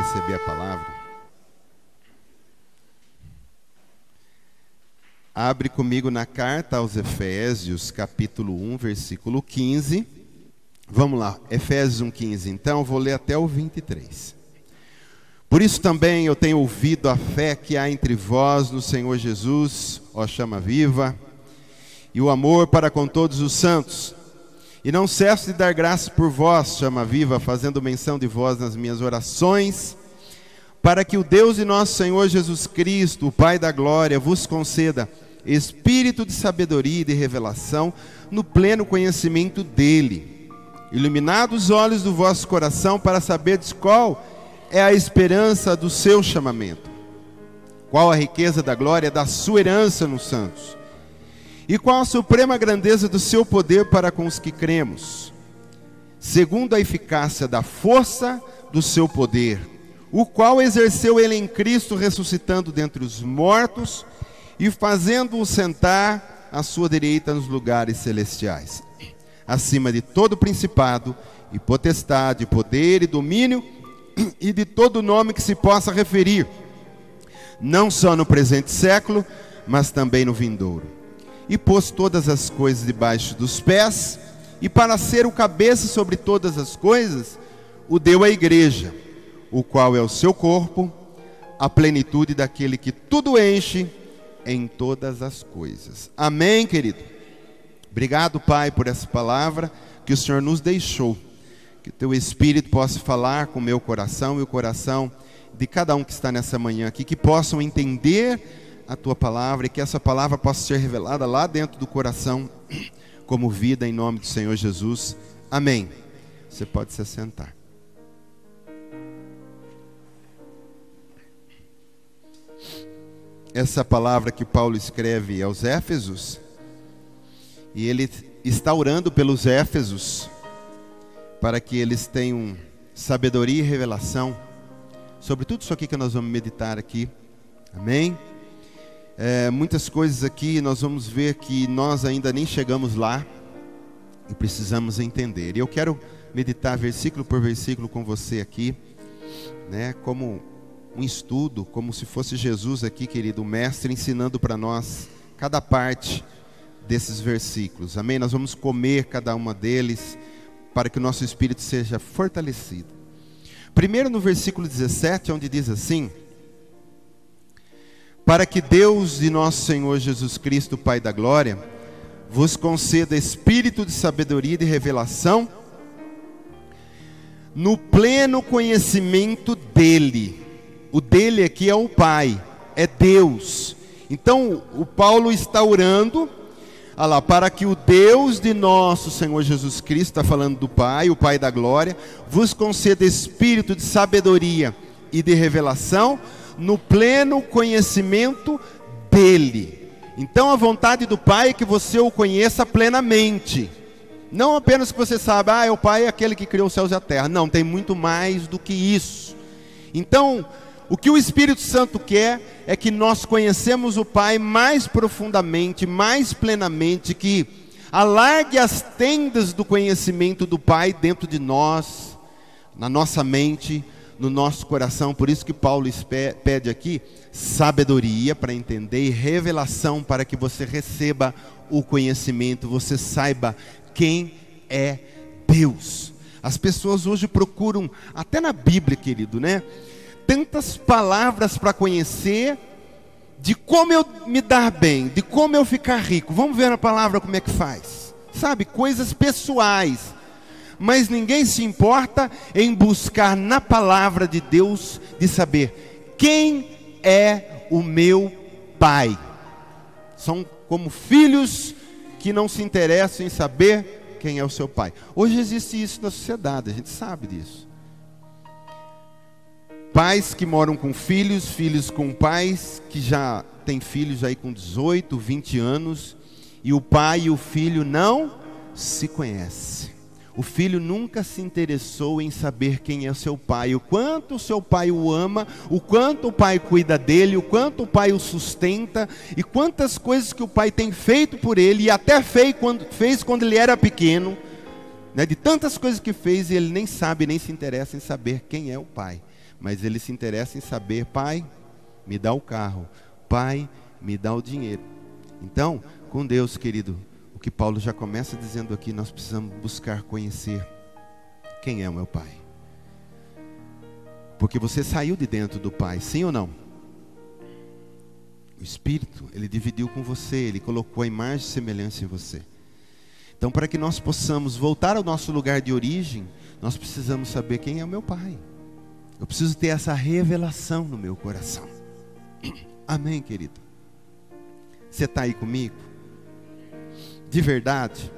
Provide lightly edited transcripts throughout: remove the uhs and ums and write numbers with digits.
receber a palavra, abre comigo na carta aos Efésios, capítulo 1, versículo 15. Vamos lá, Efésios 1,15. Então, vou ler até o 23. Por isso também eu tenho ouvido a fé que há entre vós no Senhor Jesus, ó chama viva, e o amor para com todos os santos. E não cesso de dar graças por vós, chama viva, fazendo menção de vós nas minhas orações, para que o Deus de nosso Senhor Jesus Cristo, o Pai da glória, vos conceda espírito de sabedoria e de revelação no pleno conhecimento dele, iluminados os olhos do vosso coração para saberdes qual é a esperança do seu chamamento, qual a riqueza da glória da sua herança nos santos, e qual a suprema grandeza do seu poder para com os que cremos, segundo a eficácia da força do seu poder, o qual exerceu ele em Cristo, ressuscitando dentre os mortos e fazendo-o sentar à sua direita nos lugares celestiais, acima de todo principado e potestade, poder e domínio, e de todo nome que se possa referir, não só no presente século, mas também no vindouro. E pôs todas as coisas debaixo dos pés, e para ser o cabeça sobre todas as coisas, o deu à igreja, o qual é o seu corpo, a plenitude daquele que tudo enche em todas as coisas. Amém, querido? Obrigado, Pai, por essa palavra que o Senhor nos deixou. Que o Teu Espírito possa falar com o meu coração e o coração de cada um que está nessa manhã aqui, que possam entender a Tua palavra e que essa palavra possa ser revelada lá dentro do coração como vida em nome do Senhor Jesus. Amém. Você pode se assentar. Essa palavra que Paulo escreve aos Éfesos, e ele está orando pelos Éfesos, para que eles tenham sabedoria e revelação sobre tudo isso aqui que nós vamos meditar aqui. Amém? Muitas coisas aqui nós vamos ver que nós ainda nem chegamos lá e precisamos entender. E eu quero meditar versículo por versículo com você aqui, né, como um estudo, como se fosse Jesus aqui, querido, o mestre, ensinando para nós cada parte desses versículos. Amém? Nós vamos comer cada uma deles para que o nosso espírito seja fortalecido. Primeiro no versículo 17, onde diz assim: para que Deus de nosso Senhor Jesus Cristo, Pai da glória, vos conceda espírito de sabedoria e de revelação no pleno conhecimento dele. O dele aqui é o Pai, é Deus. Então o Paulo está orando, para que o Deus de nosso Senhor Jesus Cristo, está falando do Pai, o Pai da glória, vos conceda espírito de sabedoria e de revelação no pleno conhecimento dele. Então a vontade do Pai é que você o conheça plenamente. Não apenas que você saiba, o Pai é aquele que criou os céus e a terra. Não, tem muito mais do que isso. Então, o que o Espírito Santo quer é que nós conhecemos o Pai mais profundamente, mais plenamente, que alargue as tendas do conhecimento do Pai dentro de nós, na nossa mente, no nosso coração. Por isso que Paulo pede aqui sabedoria para entender e revelação para que você receba o conhecimento, você saiba quem é Deus. As pessoas hoje procuram, até na Bíblia, querido, né, tantas palavras para conhecer, de como eu me dar bem, de como eu ficar rico. Vamos ver a palavra como é que faz, sabe, coisas pessoais. Mas ninguém se importa em buscar na palavra de Deus, de saber quem é o meu Pai. São como filhos que não se interessam em saber quem é o seu Pai. Hoje existe isso na sociedade, a gente sabe disso. Pais que moram com filhos, filhos com pais que já têm filhos aí com 18, 20 anos, e o pai e o filho não se conhecem. O filho nunca se interessou em saber quem é o seu pai, o quanto o seu pai o ama, o quanto o pai cuida dele, o quanto o pai o sustenta, e quantas coisas que o pai tem feito por ele, e até fez quando ele era pequeno, né, de tantas coisas que fez, e ele nem sabe, nem se interessa em saber quem é o pai. mas ele se interessa em saber: Pai, me dá o carro, Pai, me dá o dinheiro. Então, com Deus, querido, o que Paulo já começa dizendo aqui, nós precisamos buscar conhecer quem é o meu Pai. Porque você saiu de dentro do Pai, sim ou não? O Espírito, ele dividiu com você, ele colocou a imagem e semelhança em você. Então, para que nós possamos voltar ao nosso lugar de origem, nós precisamos saber quem é o meu Pai. Eu preciso ter essa revelação no meu coração. Amém, querido? Você está aí comigo? De verdade?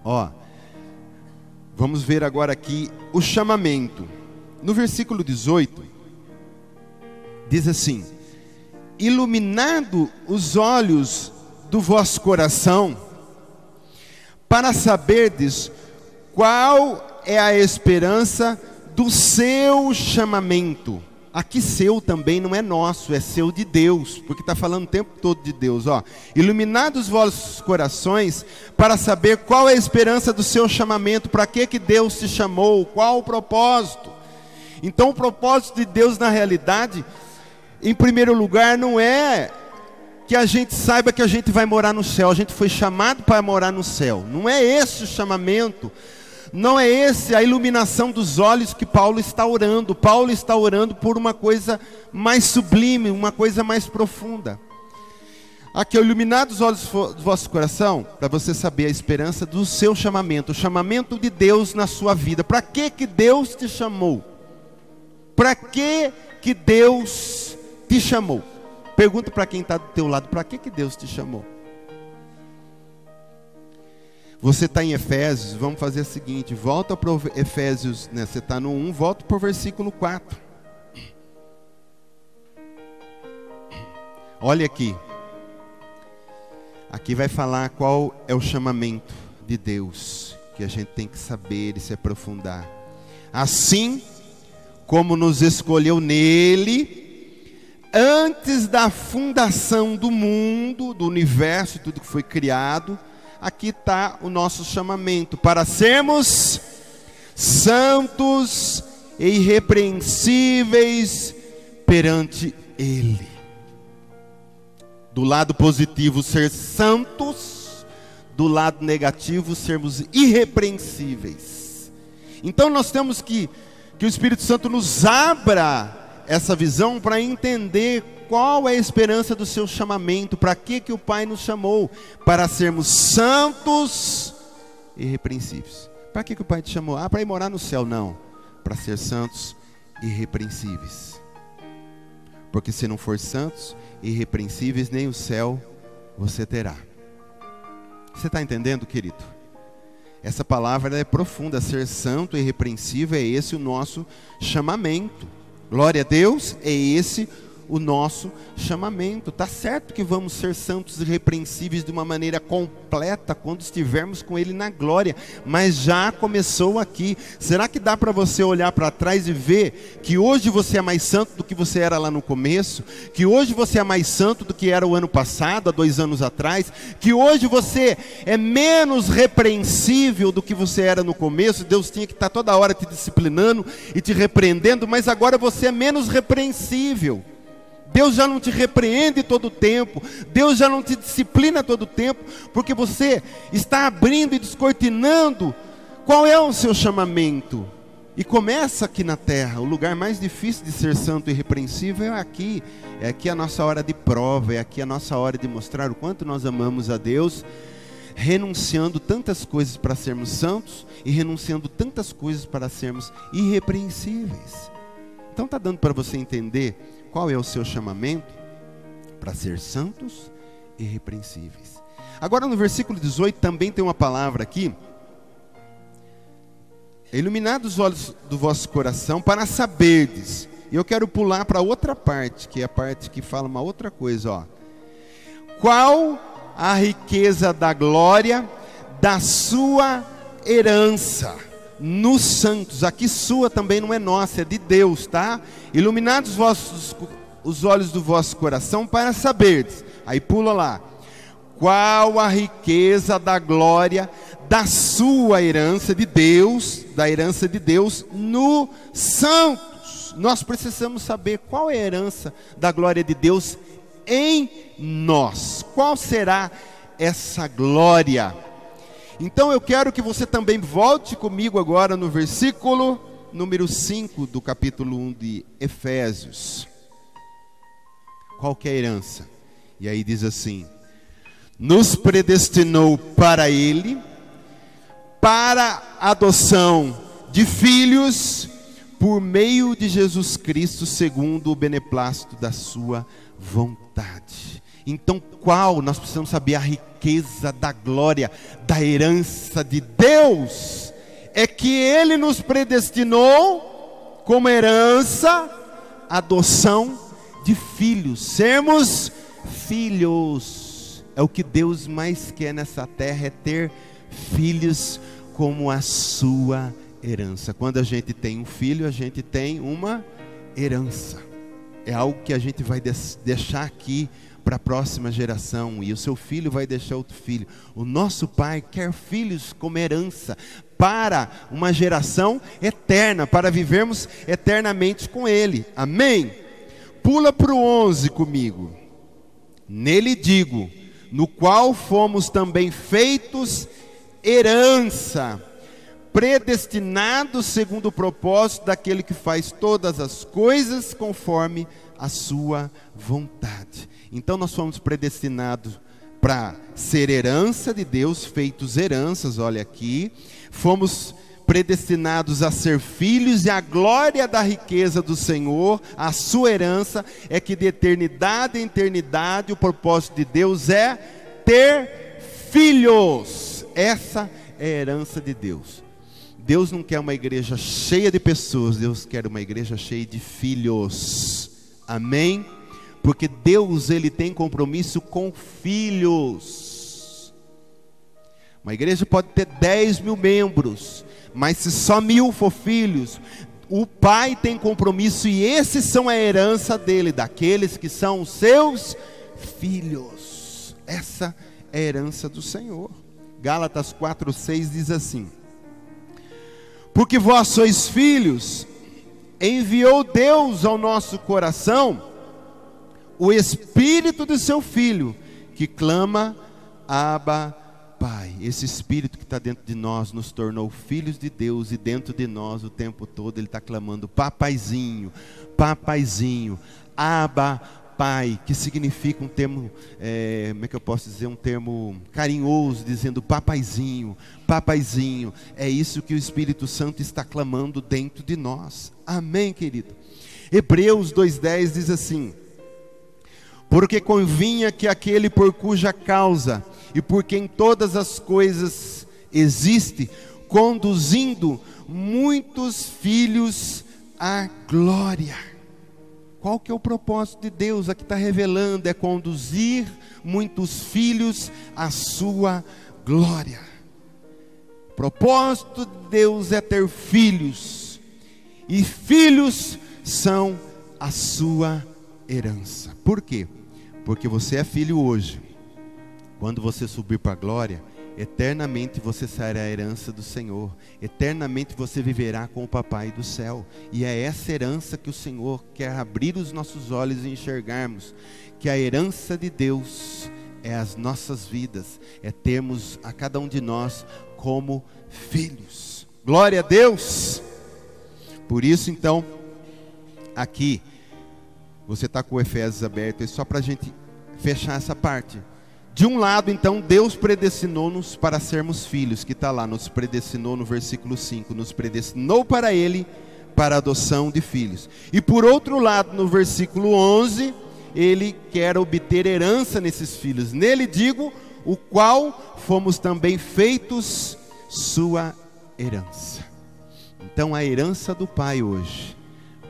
Ó, vamos ver agora aqui o chamamento. No versículo 18, diz assim: iluminado os olhos do vosso coração, para saberdes qual é a esperança do seu chamamento. Aqui seu também não é nosso, é seu de Deus, porque está falando o tempo todo de Deus. Ó, iluminados os vossos corações, para saber qual é a esperança do seu chamamento, para que Deus te chamou, qual o propósito. Então o propósito de Deus na realidade, em primeiro lugar, não é que a gente saiba que a gente vai morar no céu. A gente foi chamado para morar no céu. Não é esse o chamamento. Não é esse a iluminação dos olhos que Paulo está orando. Paulo está orando por uma coisa mais sublime, uma coisa mais profunda. Aqui, iluminados os olhos do vosso coração, para você saber a esperança do seu chamamento. O chamamento de Deus na sua vida. Para que Deus te chamou? Para que Deus te chamou? Pergunta para quem está do teu lado: para que Deus te chamou? Você está em Efésios, vamos fazer o seguinte: volta para Efésios, né? Você está no 1, volta para o versículo 4. Olha aqui. Aqui vai falar qual é o chamamento de Deus, que a gente tem que saber e se aprofundar. Assim como nos escolheu nele, antes da fundação do mundo, do universo, tudo que foi criado. Aqui está o nosso chamamento, para sermos santos e irrepreensíveis perante Ele. Do lado positivo, ser santos; do lado negativo, sermos irrepreensíveis. Então nós temos que o Espírito Santo nos abra essa visão para entender qual é a esperança do seu chamamento. Para que o Pai nos chamou? Para sermos santos e irrepreensíveis. Para que o Pai te chamou? Para ir morar no céu? Não, para ser santos e irrepreensíveis. Porque se não for santos e irrepreensíveis, nem o céu você terá. Você está entendendo, querido? Essa palavra é profunda. Ser santo e irrepreensível, é esse o nosso chamamento. Glória a Deus, é esse o nosso chamamento. Está certo que vamos ser santos e irrepreensíveis de uma maneira completa quando estivermos com Ele na glória, mas já começou aqui. Será que dá para você olhar para trás e ver que hoje você é mais santo do que você era lá no começo? Que hoje você é mais santo do que era o ano passado, há 2 anos atrás? Que hoje você é menos repreensível do que você era no começo? Deus tinha que estar toda hora te disciplinando e te repreendendo, mas agora você é menos repreensível. Deus já não te repreende todo o tempo, Deus já não te disciplina todo o tempo, porque você está abrindo e descortinando qual é o seu chamamento. E começa aqui na terra. O lugar mais difícil de ser santo e irrepreensível é aqui a nossa hora de prova, é aqui a nossa hora de mostrar o quanto nós amamos a Deus, renunciando tantas coisas para sermos santos e renunciando tantas coisas para sermos irrepreensíveis. Então está dando para você entender qual é o seu chamamento? Para ser santos e irrepreensíveis. Agora no versículo 18 também tem uma palavra aqui: iluminados os olhos do vosso coração, para saberdes. E eu quero pular para outra parte, que é a parte que fala uma outra coisa, ó. Qual a riqueza da glória da sua herança nos santos. Aqui sua também não é nossa, é de Deus, tá? Iluminados os olhos do vosso coração, para saberdes. Aí pula lá: qual a riqueza da glória da sua herança de Deus, da herança de Deus nos santos. destinados. Nós precisamos saber qual é a herança da glória de Deus em nós. Qual será essa glória? Então eu quero que você também volte comigo agora no versículo número 5 do capítulo 1 de Efésios. Qual que é a herança? E aí diz assim: nos predestinou para Ele, para a adoção de filhos, por meio de Jesus Cristo, segundo o beneplácito da sua vontade. Então qual? Nós precisamos saber a riqueza da glória, da herança de Deus. É que Ele nos predestinou como herança, adoção de filhos. Sermos filhos. É o que Deus mais quer nessa terra, é ter filhos como a sua herança. Quando a gente tem um filho, a gente tem uma herança. É algo que a gente vai deixar aqui para a próxima geração, e o seu filho vai deixar outro filho. O nosso Pai quer filhos como herança para uma geração eterna, para vivermos eternamente com Ele. Amém? Pula para o 11 comigo. Nele digo, no qual fomos também feitos herança, predestinados segundo o propósito daquele que faz todas as coisas conforme a sua vontade. Então nós fomos predestinados para ser herança de Deus, feitos heranças, olha aqui. Fomos predestinados a ser filhos, e a glória da riqueza do Senhor, a sua herança, é que de eternidade em eternidade o propósito de Deus é ter filhos. Essa é a herança de Deus. Deus não quer uma igreja cheia de pessoas, Deus quer uma igreja cheia de filhos. Amém? Porque Deus, Ele tem compromisso com filhos. Uma igreja pode ter 10 mil membros, mas se só 1.000 for filhos, o Pai tem compromisso, e esses são a herança dele, daqueles que são os seus filhos. Essa é a herança do Senhor. Gálatas 4:6 diz assim: porque vós sois filhos, enviou Deus ao nosso coração o Espírito do seu Filho, que clama, Abba, Pai. Esse Espírito que está dentro de nós nos tornou filhos de Deus, e dentro de nós o tempo todo Ele está clamando, papaizinho, papaizinho, Abba, Pai, que significa um termo, como é que eu posso dizer, um termo carinhoso, dizendo papaizinho, papaizinho. É isso que o Espírito Santo está clamando dentro de nós. Amém, querido? Hebreus 2:10 diz assim: porque convinha que aquele por cuja causa e por quem todas as coisas existe, conduzindo muitos filhos à glória. Qual que é o propósito de Deus? Aqui está revelando, é conduzir muitos filhos à sua glória. O propósito de Deus é ter filhos, e filhos são a sua herança. Por quê? Porque você é filho hoje. Quando você subir para a glória, eternamente você será a herança do Senhor. Eternamente você viverá com o Papai do céu. E é essa herança que o Senhor quer abrir os nossos olhos e enxergarmos. Que a herança de Deus é as nossas vidas. É termos a cada um de nós como filhos. Glória a Deus! Por isso então, aqui, você está com o Efésios aberto, é só para a gente fechar essa parte. De um lado, então, Deus predestinou-nos para sermos filhos, que está lá, nos predestinou no versículo 5, nos predestinou para Ele, para a adoção de filhos. E por outro lado, no versículo 11, Ele quer obter herança nesses filhos. Nele digo, o qual fomos também feitos sua herança. Então a herança do Pai hoje,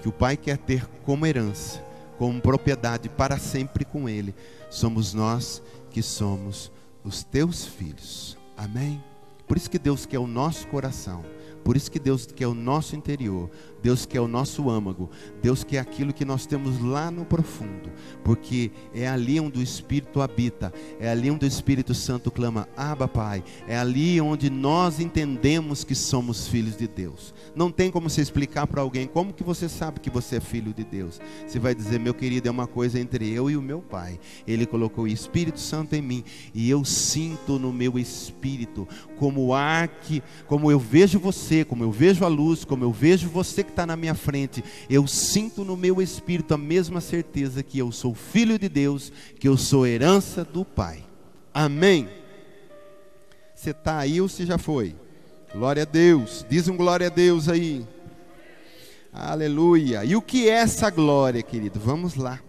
que o Pai quer ter como herança, como propriedade para sempre com Ele, somos nós que somos os teus filhos. Amém? Por isso que Deus quer o nosso coração, Por isso que Deus quer o nosso interior, Deus quer o nosso âmago, Deus quer aquilo que nós temos lá no profundo, porque é ali onde o Espírito habita, é ali onde o Espírito Santo clama, Abba Pai, é ali onde nós entendemos que somos filhos de Deus. Não tem como você explicar para alguém, como que você sabe que você é filho de Deus? Você vai dizer, meu querido, é uma coisa entre eu e o meu Pai, Ele colocou o Espírito Santo em mim, e eu sinto no meu espírito, como o ar que, como eu vejo você, como eu vejo a luz, como eu vejo você que está na minha frente, eu sinto no meu espírito a mesma certeza que eu sou filho de Deus, que eu sou herança do Pai. Amém? Você está aí ou você já foi? Glória a Deus, diz um glória a Deus aí. Aleluia. E o que é essa glória, querido? Vamos lá.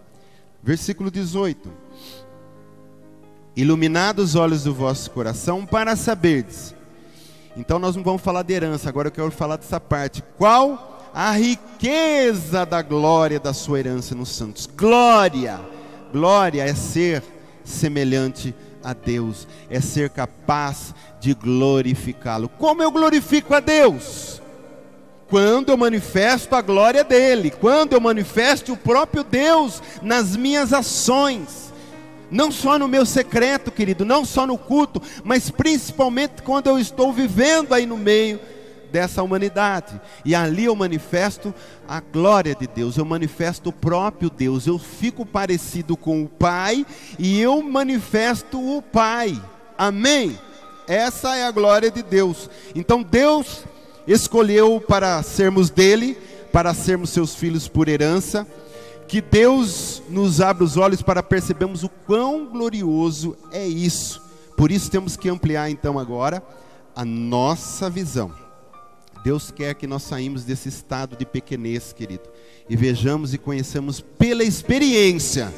Versículo 18. Iluminados os olhos do vosso coração para saberdes. Então nós não vamos falar de herança, agora eu quero falar dessa parte. Qual a riqueza da glória da sua herança nos santos? Glória. Glória é ser semelhante a Deus, é ser capaz de glorificá-lo. Como eu glorifico a Deus? Quando eu manifesto a glória dele, quando eu manifesto o próprio Deus nas minhas ações. Não só no meu secreto, querido, não só no culto, mas principalmente quando eu estou vivendo aí no meio dessa humanidade. E ali eu manifesto a glória de Deus, eu manifesto o próprio Deus, eu fico parecido com o Pai e eu manifesto o Pai. Amém? Essa é a glória de Deus. Então Deus escolheu para sermos dele, para sermos seus filhos por herança. Que Deus nos abra os olhos para percebermos o quão glorioso é isso. Por isso temos que ampliar então agora a nossa visão. Deus quer que nós saímos desse estado de pequenez, querido, e vejamos e conheçamos pela experiência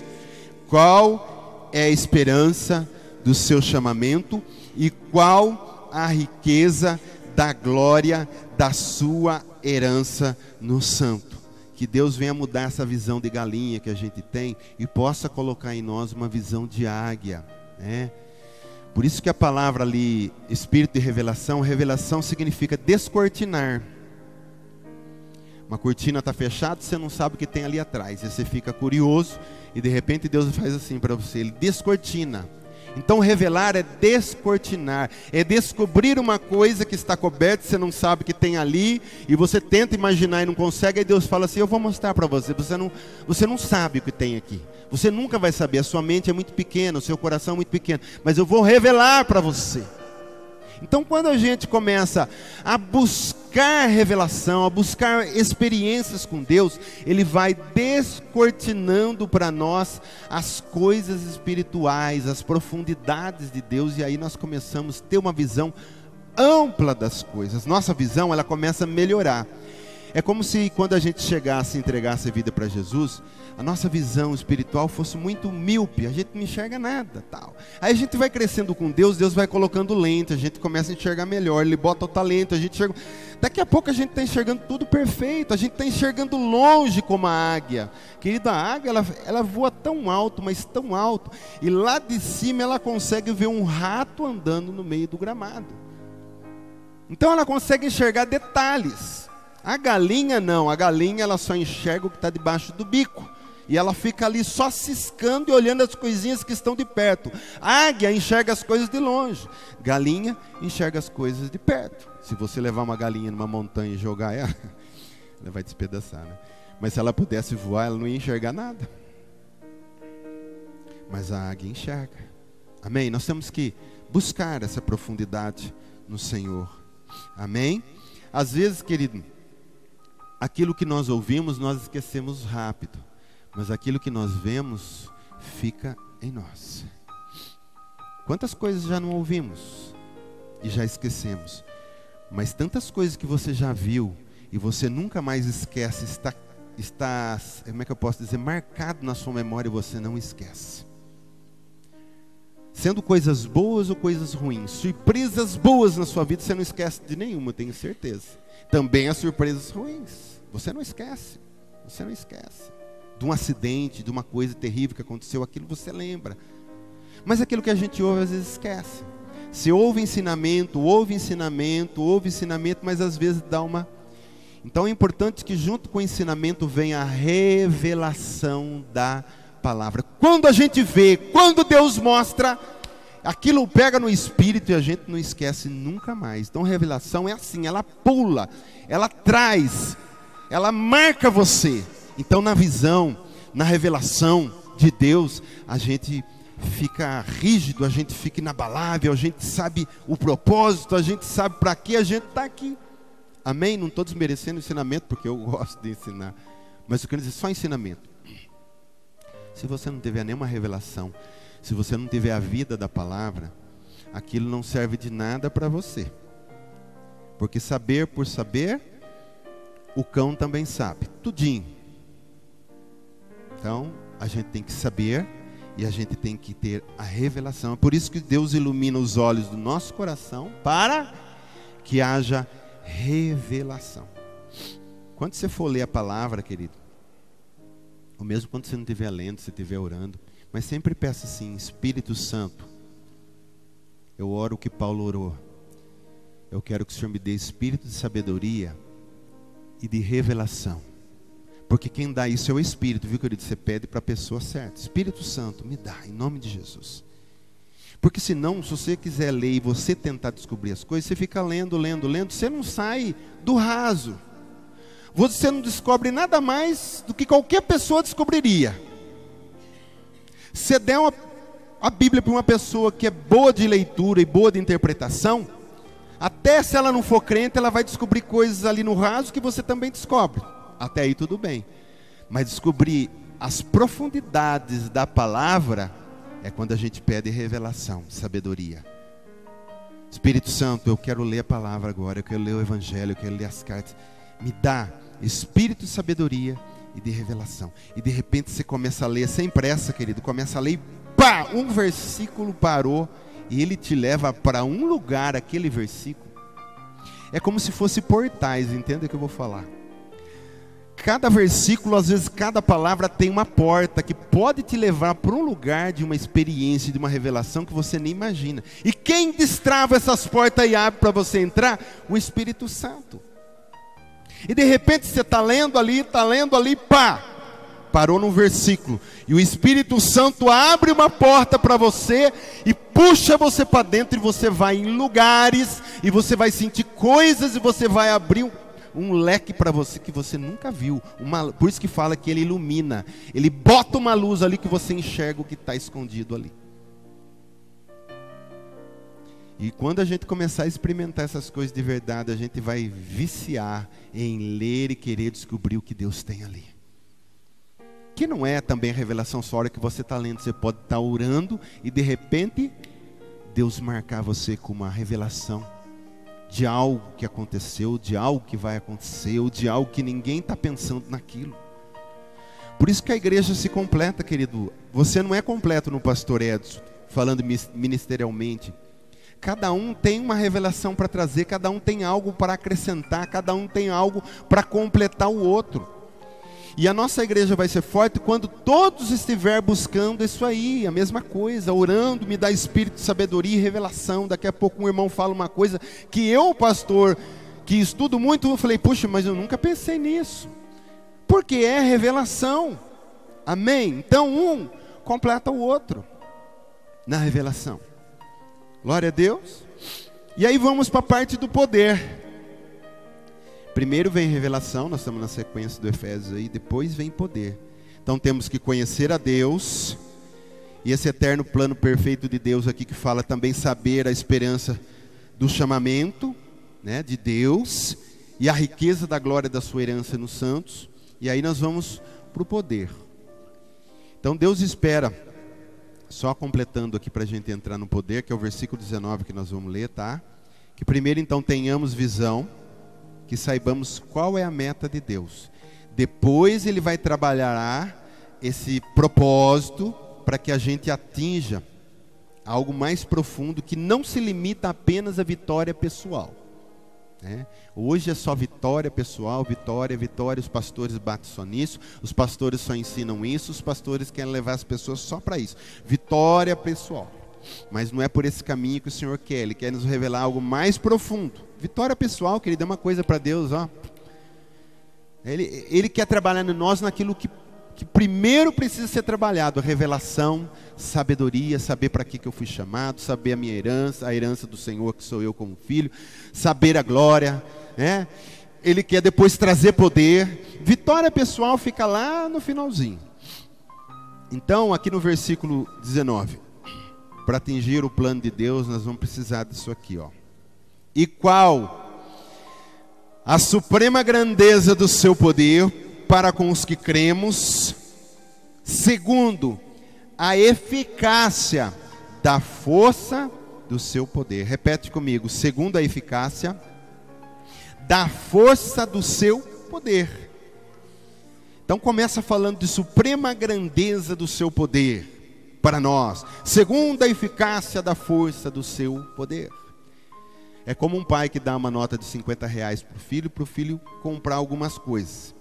qual é a esperança do seu chamamento e qual a riqueza da glória da sua herança no santo. Que Deus venha mudar essa visão de galinha que a gente tem e possa colocar em nós uma visão de águia, né? Por isso que a palavra ali, espírito de revelação, revelação significa descortinar. Uma cortina está fechada, você não sabe o que tem ali atrás, e você fica curioso e de repente Deus faz assim para você, Ele descortina. Então revelar é descortinar, é descobrir uma coisa que está coberta, você não sabe que tem ali, e você tenta imaginar e não consegue, aí Deus fala assim, eu vou mostrar para você, você não sabe o que tem aqui, você nunca vai saber, a sua mente é muito pequena, o seu coração é muito pequeno, mas eu vou revelar para você. Então quando a gente começa a buscar revelação, a buscar experiências com Deus, Ele vai descortinando para nós as coisas espirituais, as profundidades de Deus, e aí nós começamos a ter uma visão ampla das coisas. Nossa visão, ela começa a melhorar. É como se quando a gente chegasse e entregasse a vida para Jesus, a nossa visão espiritual fosse muito míope, a gente não enxerga nada, tal. Aí a gente vai crescendo com Deus, Deus vai colocando lente, a gente começa a enxergar melhor, Ele bota o talento, a gente enxerga. Daqui a pouco a gente está enxergando tudo perfeito, a gente está enxergando longe como a águia. Querida, a águia, ela voa tão alto, mas tão alto, e lá de cima ela consegue ver um rato andando no meio do gramado. Então ela consegue enxergar detalhes. A galinha não, a galinha ela só enxerga o que está debaixo do bico. E ela fica ali só ciscando e olhando as coisinhas que estão de perto. A águia enxerga as coisas de longe. Galinha enxerga as coisas de perto. Se você levar uma galinha numa montanha e jogar ela, ela vai despedaçar, né? Mas se ela pudesse voar, ela não ia enxergar nada. Mas a águia enxerga. Amém? Nós temos que buscar essa profundidade no Senhor. Amém? Às vezes, querido, aquilo que nós ouvimos, nós esquecemos rápido. Mas aquilo que nós vemos, fica em nós. Quantas coisas já não ouvimos e já esquecemos. Mas tantas coisas que você já viu e você nunca mais esquece, está, como é que eu posso dizer, marcado na sua memória e você não esquece. Sendo coisas boas ou coisas ruins, surpresas boas na sua vida, você não esquece de nenhuma, eu tenho certeza. Também as surpresas ruins, você não esquece, de um acidente, de uma coisa terrível que aconteceu, aquilo você lembra. Mas aquilo que a gente ouve às vezes esquece. Você ouve ensinamento, mas às vezes dá uma... Então é importante que junto com o ensinamento venha a revelação da palavra. Quando a gente vê, quando Deus mostra, aquilo pega no espírito e a gente não esquece nunca mais. Então revelação é assim, ela pula, ela traz, ela marca você. Então na visão, na revelação de Deus, a gente fica rígido, a gente fica inabalável, a gente sabe o propósito, a gente sabe para que a gente está aqui. Amém? Não estou desmerecendo o ensinamento, porque eu gosto de ensinar. Mas eu quero dizer, só ensinamento. Se você não tiver nenhuma revelação, se você não tiver a vida da palavra, aquilo não serve de nada para você. Porque saber por saber, o cão também sabe. Tudinho. Então, a gente tem que saber e a gente tem que ter a revelação. É por isso que Deus ilumina os olhos do nosso coração para que haja revelação. Quando você for ler a palavra, querido, ou mesmo quando você não estiver lendo, você estiver orando, mas sempre peça assim: Espírito Santo, eu oro o que Paulo orou. Eu quero que o Senhor me dê espírito de sabedoria e de revelação. Porque quem dá isso é o Espírito, viu, querido? Você pede para a pessoa certa. Espírito Santo, me dá, em nome de Jesus. Porque senão, se você quiser ler e você tentar descobrir as coisas, você fica lendo, você não sai do raso. Você não descobre nada mais do que qualquer pessoa descobriria. Se der a Bíblia para uma pessoa que é boa de leitura e boa de interpretação, até se ela não for crente, ela vai descobrir coisas ali no raso que você também descobre. Até aí tudo bem. Mas descobrir as profundidades da palavra é quando a gente pede revelação, sabedoria. Espírito Santo, eu quero ler a palavra agora, eu quero ler o Evangelho, eu quero ler as cartas. Me dá espírito de sabedoria e de revelação. E de repente você começa a ler sem pressa, querido. Começa a ler e pá, um versículo parou e ele te leva para um lugar, aquele versículo. É como se fosse portais, entende o que eu vou falar? Cada versículo, às vezes cada palavra tem uma porta que pode te levar para um lugar de uma experiência, de uma revelação que você nem imagina. E quem destrava essas portas e abre para você entrar? O Espírito Santo. E de repente você está lendo ali, pá! Parou num versículo. E o Espírito Santo abre uma porta para você e puxa você para dentro, e você vai em lugares, e você vai sentir coisas, e você vai abrir um leque para você que você nunca viu. Por isso que fala que ele ilumina. Ele bota uma luz ali que você enxerga o que está escondido ali. E quando a gente começar a experimentar essas coisas de verdade, a gente vai viciar em ler e querer descobrir o que Deus tem ali. Que não é também a revelação só a hora que você está lendo. Você pode estar orando e de repente Deus marcar você com uma revelação de algo que aconteceu, de algo que vai acontecer, ou de algo que ninguém está pensando naquilo. Por isso que a igreja se completa, querido. Você não é completo no pastor Edson, falando ministerialmente. Cada um tem uma revelação para trazer, cada um tem algo para acrescentar, cada um tem algo para completar o outro. E a nossa igreja vai ser forte quando todos estiver buscando isso aí, a mesma coisa, orando, me dá espírito de sabedoria e revelação. Daqui a pouco um irmão fala uma coisa que eu, pastor, que estudo muito, eu falei, puxa, mas eu nunca pensei nisso. Porque é revelação. Amém? Então um completa o outro na revelação. Glória a Deus. E aí vamos para a parte do poder. Primeiro vem revelação, nós estamos na sequência do Efésios aí, depois vem poder. Então temos que conhecer a Deus, e esse eterno plano perfeito de Deus aqui que fala também saber a esperança do chamamento, né, de Deus, e a riqueza da glória da sua herança nos santos. E aí nós vamos para o poder. Então Deus espera, só completando aqui para a gente entrar no poder, que é o versículo 19 que nós vamos ler, tá? Que primeiro então tenhamos visão, que saibamos qual é a meta de Deus. Depois ele vai trabalhar esse propósito para que a gente atinja algo mais profundo, que não se limita apenas à vitória pessoal, né? Hoje é só vitória pessoal, vitória, os pastores batem só nisso, os pastores só ensinam isso, os pastores querem levar as pessoas só para isso, vitória pessoal. mas não é por esse caminho que o Senhor quer. Ele quer nos revelar algo mais profundo. Vitória pessoal, querido, é uma coisa para Deus, ó. Ele quer trabalhar em nós naquilo que primeiro precisa ser trabalhado: a revelação, sabedoria, saber para que eu fui chamado, saber a minha herança, a herança do Senhor que sou eu como filho, saber a glória, né? Ele quer depois trazer poder. Vitória pessoal fica lá no finalzinho. Então, aqui no versículo 19, para atingir o plano de Deus, nós vamos precisar disso aqui, ó. E qual a suprema grandeza do seu poder para com os que cremos, segundo a eficácia da força do seu poder. Repete comigo: segundo a eficácia da força do seu poder. Então começa falando de suprema grandeza do seu poder para nós, segundo a eficácia da força do seu poder. É como um pai que dá uma nota de R$50 para o filho comprar algumas coisas.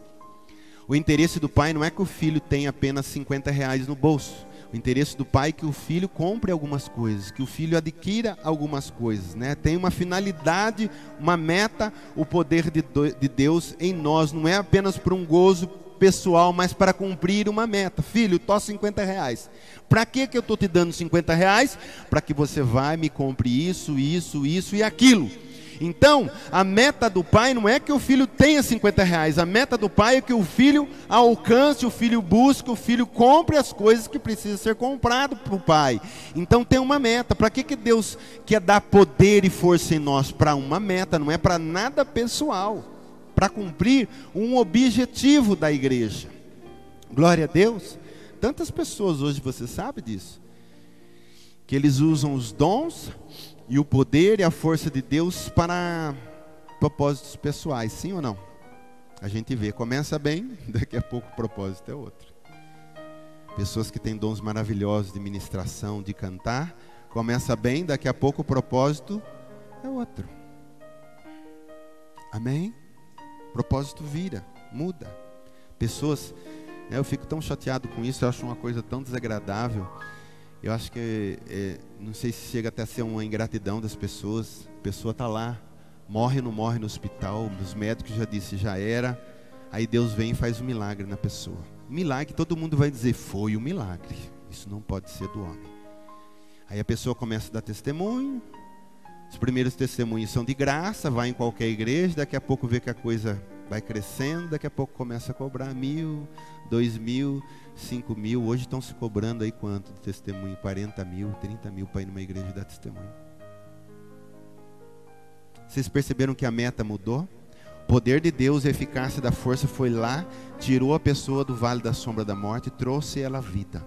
O interesse do pai não é que o filho tenha apenas R$50 no bolso. O interesse do pai é que o filho compre algumas coisas, que o filho adquira algumas coisas, né? Tem uma finalidade, uma meta. O poder de Deus em nós não é apenas para um gozo pessoal, mas para cumprir uma meta. Filho, tô R$50. Para que eu estou te dando R$50? Para que você vá e me compre isso, isso, isso e aquilo. Então, a meta do pai não é que o filho tenha R$50. A meta do pai é que o filho alcance, o filho busque, o filho compre as coisas que precisam ser compradas para o pai. Então tem uma meta. Para que Deus quer dar poder e força em nós? Para uma meta, não é para nada pessoal. Para cumprir um objetivo da igreja. Glória a Deus. Tantas pessoas hoje, você sabe disso, que eles usam os dons e o poder e a força de Deus para propósitos pessoais, sim ou não? A gente vê, começa bem, daqui a pouco o propósito é outro. Pessoas que têm dons maravilhosos de ministração, de cantar, começa bem, daqui a pouco o propósito é outro. Amém? O propósito vira, muda. Pessoas, eu fico tão chateado com isso, eu acho uma coisa tão desagradável. Eu acho que, não sei se chega até a ser uma ingratidão das pessoas. A pessoa está lá, morre ou não morre no hospital, os médicos já disseram, já era. Aí Deus vem e faz um milagre na pessoa. Milagre, todo mundo vai dizer, foi um milagre. Isso não pode ser do homem. Aí a pessoa começa a dar testemunho. Os primeiros testemunhos são de graça, vai em qualquer igreja, daqui a pouco vê que a coisa vai crescendo, daqui a pouco começa a cobrar 1.000, 2.000, 5.000, hoje estão se cobrando aí quanto de testemunho? 40.000, 30.000 para ir numa igreja dar testemunho. Vocês perceberam que a meta mudou? O poder de Deus, a eficácia da força foi lá, tirou a pessoa do vale da sombra da morte e trouxe ela à vida.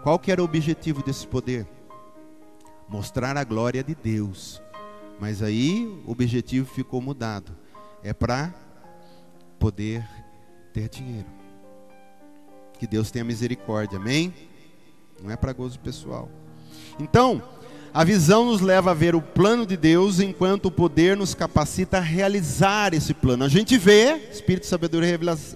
Qual que era o objetivo desse poder? Mostrar a glória de Deus. Mas aí o objetivo ficou mudado. É para poder ter dinheiro. Que Deus tenha misericórdia, amém? Não é para gozo pessoal. Então, a visão nos leva a ver o plano de Deus, enquanto o poder nos capacita a realizar esse plano. A gente vê, Espírito, Sabedoria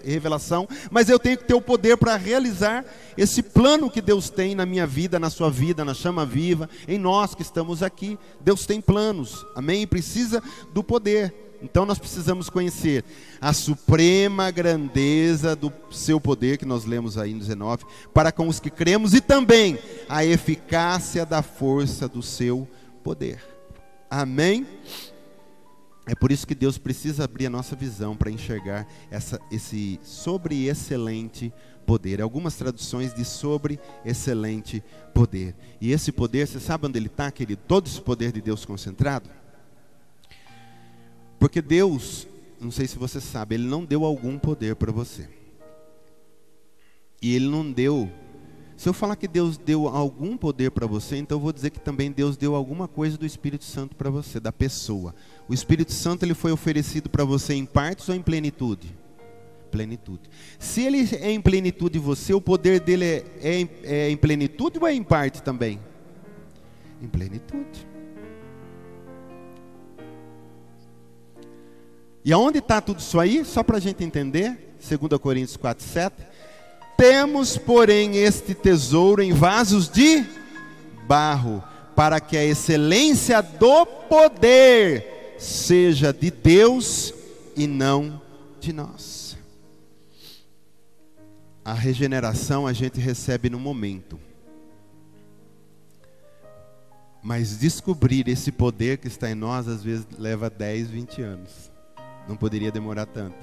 e Revelação, mas eu tenho que ter o poder para realizar esse plano que Deus tem na minha vida, na sua vida, na Chama Viva, em nós que estamos aqui. Deus tem planos, amém? E precisa do poder. Então nós precisamos conhecer a suprema grandeza do seu poder, que nós lemos aí no 19, para com os que cremos, e também a eficácia da força do seu poder. Amém? É por isso que Deus precisa abrir a nossa visão para enxergar esse sobre excelente poder. Algumas traduções de sobre excelente poder. E esse poder, você sabe onde ele está, querido? Todo esse poder de Deus concentrado? Porque Deus, não sei se você sabe, Ele não deu algum poder para você. E Ele não deu. Se eu falar que Deus deu algum poder para você, então eu vou dizer que também Deus deu alguma coisa do Espírito Santo para você, da pessoa. O Espírito Santo, ele foi oferecido para você em partes ou em plenitude? Plenitude. Se ele é em plenitude em você, o poder dele é em plenitude ou é em parte também? Em plenitude. E aonde está tudo isso aí? Só para a gente entender, 2 Coríntios 4:7. Temos, porém, este tesouro em vasos de barro, para que a excelência do poder seja de Deus e não de nós. A regeneração a gente recebe no momento, mas descobrir esse poder que está em nós às vezes leva 10, 20 anos. Não poderia demorar tanto.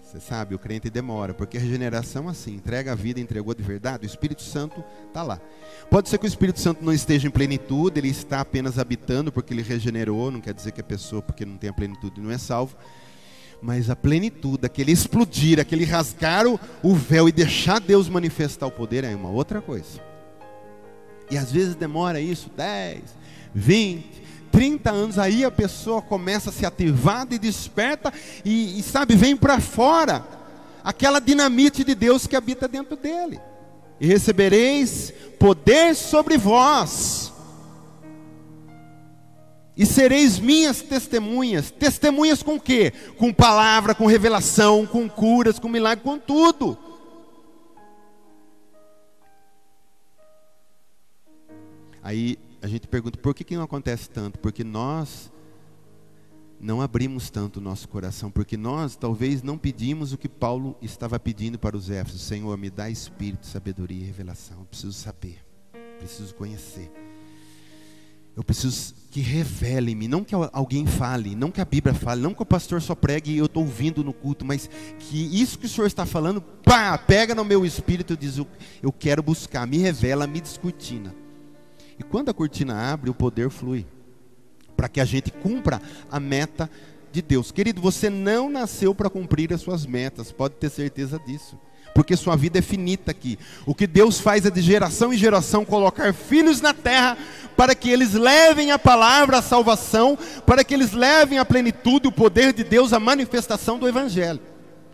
Você sabe, o crente demora, porque a regeneração assim, entrega a vida, entregou de verdade, o Espírito Santo está lá. Pode ser que o Espírito Santo não esteja em plenitude, ele está apenas habitando porque ele regenerou, não quer dizer que a pessoa, porque não tem a plenitude, não é salvo. Mas a plenitude, aquele explodir, aquele rasgar o véu e deixar Deus manifestar o poder é uma outra coisa. E às vezes demora isso 10, 20, 30 anos, aí a pessoa começa a se ativar e desperta e sabe, vem para fora aquela dinamite de Deus que habita dentro dele. E recebereis poder sobre vós, e sereis minhas testemunhas. Testemunhas com o quê? Com palavra, com revelação, com curas, com milagre, com tudo. Aí a gente pergunta, por que não acontece tanto? Porque nós não abrimos tanto o nosso coração, porque nós talvez não pedimos o que Paulo estava pedindo para os Éfesos. Senhor, me dá espírito, sabedoria e revelação. Eu preciso saber, preciso conhecer. Eu preciso que revele em mim, não que alguém fale, não que a Bíblia fale, não que o pastor só pregue e eu estou ouvindo no culto, mas que isso que o Senhor está falando, pega no meu espírito e diz, eu quero buscar, me revela, me descortina. E quando a cortina abre, o poder flui, para que a gente cumpra a meta de Deus. Querido, você não nasceu para cumprir as suas metas, pode ter certeza disso. Porque sua vida é finita aqui. O que Deus faz é de geração em geração colocar filhos na terra para que eles levem a palavra, a salvação, para que eles levem a plenitude, o poder de Deus, a manifestação do Evangelho.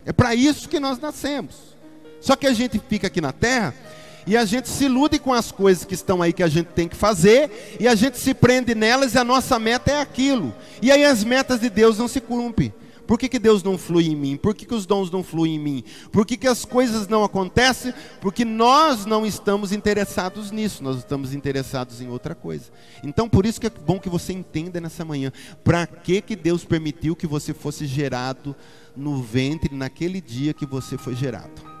É para isso que nós nascemos. Só que a gente fica aqui na terra e a gente se ilude com as coisas que estão aí que a gente tem que fazer, e a gente se prende nelas e a nossa meta é aquilo. E aí as metas de Deus não se cumprem. Por que Deus não flui em mim? Por que os dons não fluem em mim? Por que as coisas não acontecem? Porque nós não estamos interessados nisso, nós estamos interessados em outra coisa. Então por isso que é bom que você entenda nessa manhã, para que Deus permitiu que você fosse gerado no ventre naquele dia que você foi gerado.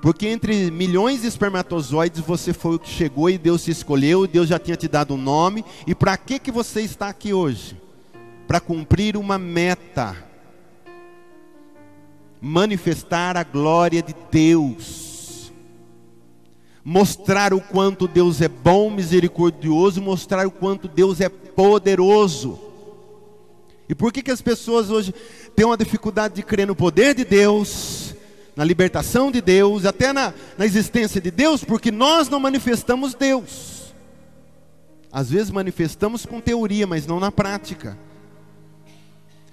Porque entre milhões de espermatozoides você foi o que chegou e Deus te escolheu, e Deus já tinha te dado um nome. E para que você está aqui hoje? Para cumprir uma meta, manifestar a glória de Deus, mostrar o quanto Deus é bom, misericordioso, mostrar o quanto Deus é poderoso. E por que as pessoas hoje têm uma dificuldade de crer no poder de Deus, na libertação de Deus, até na existência de Deus? Porque nós não manifestamos Deus. Às vezes manifestamos com teoria, mas não na prática.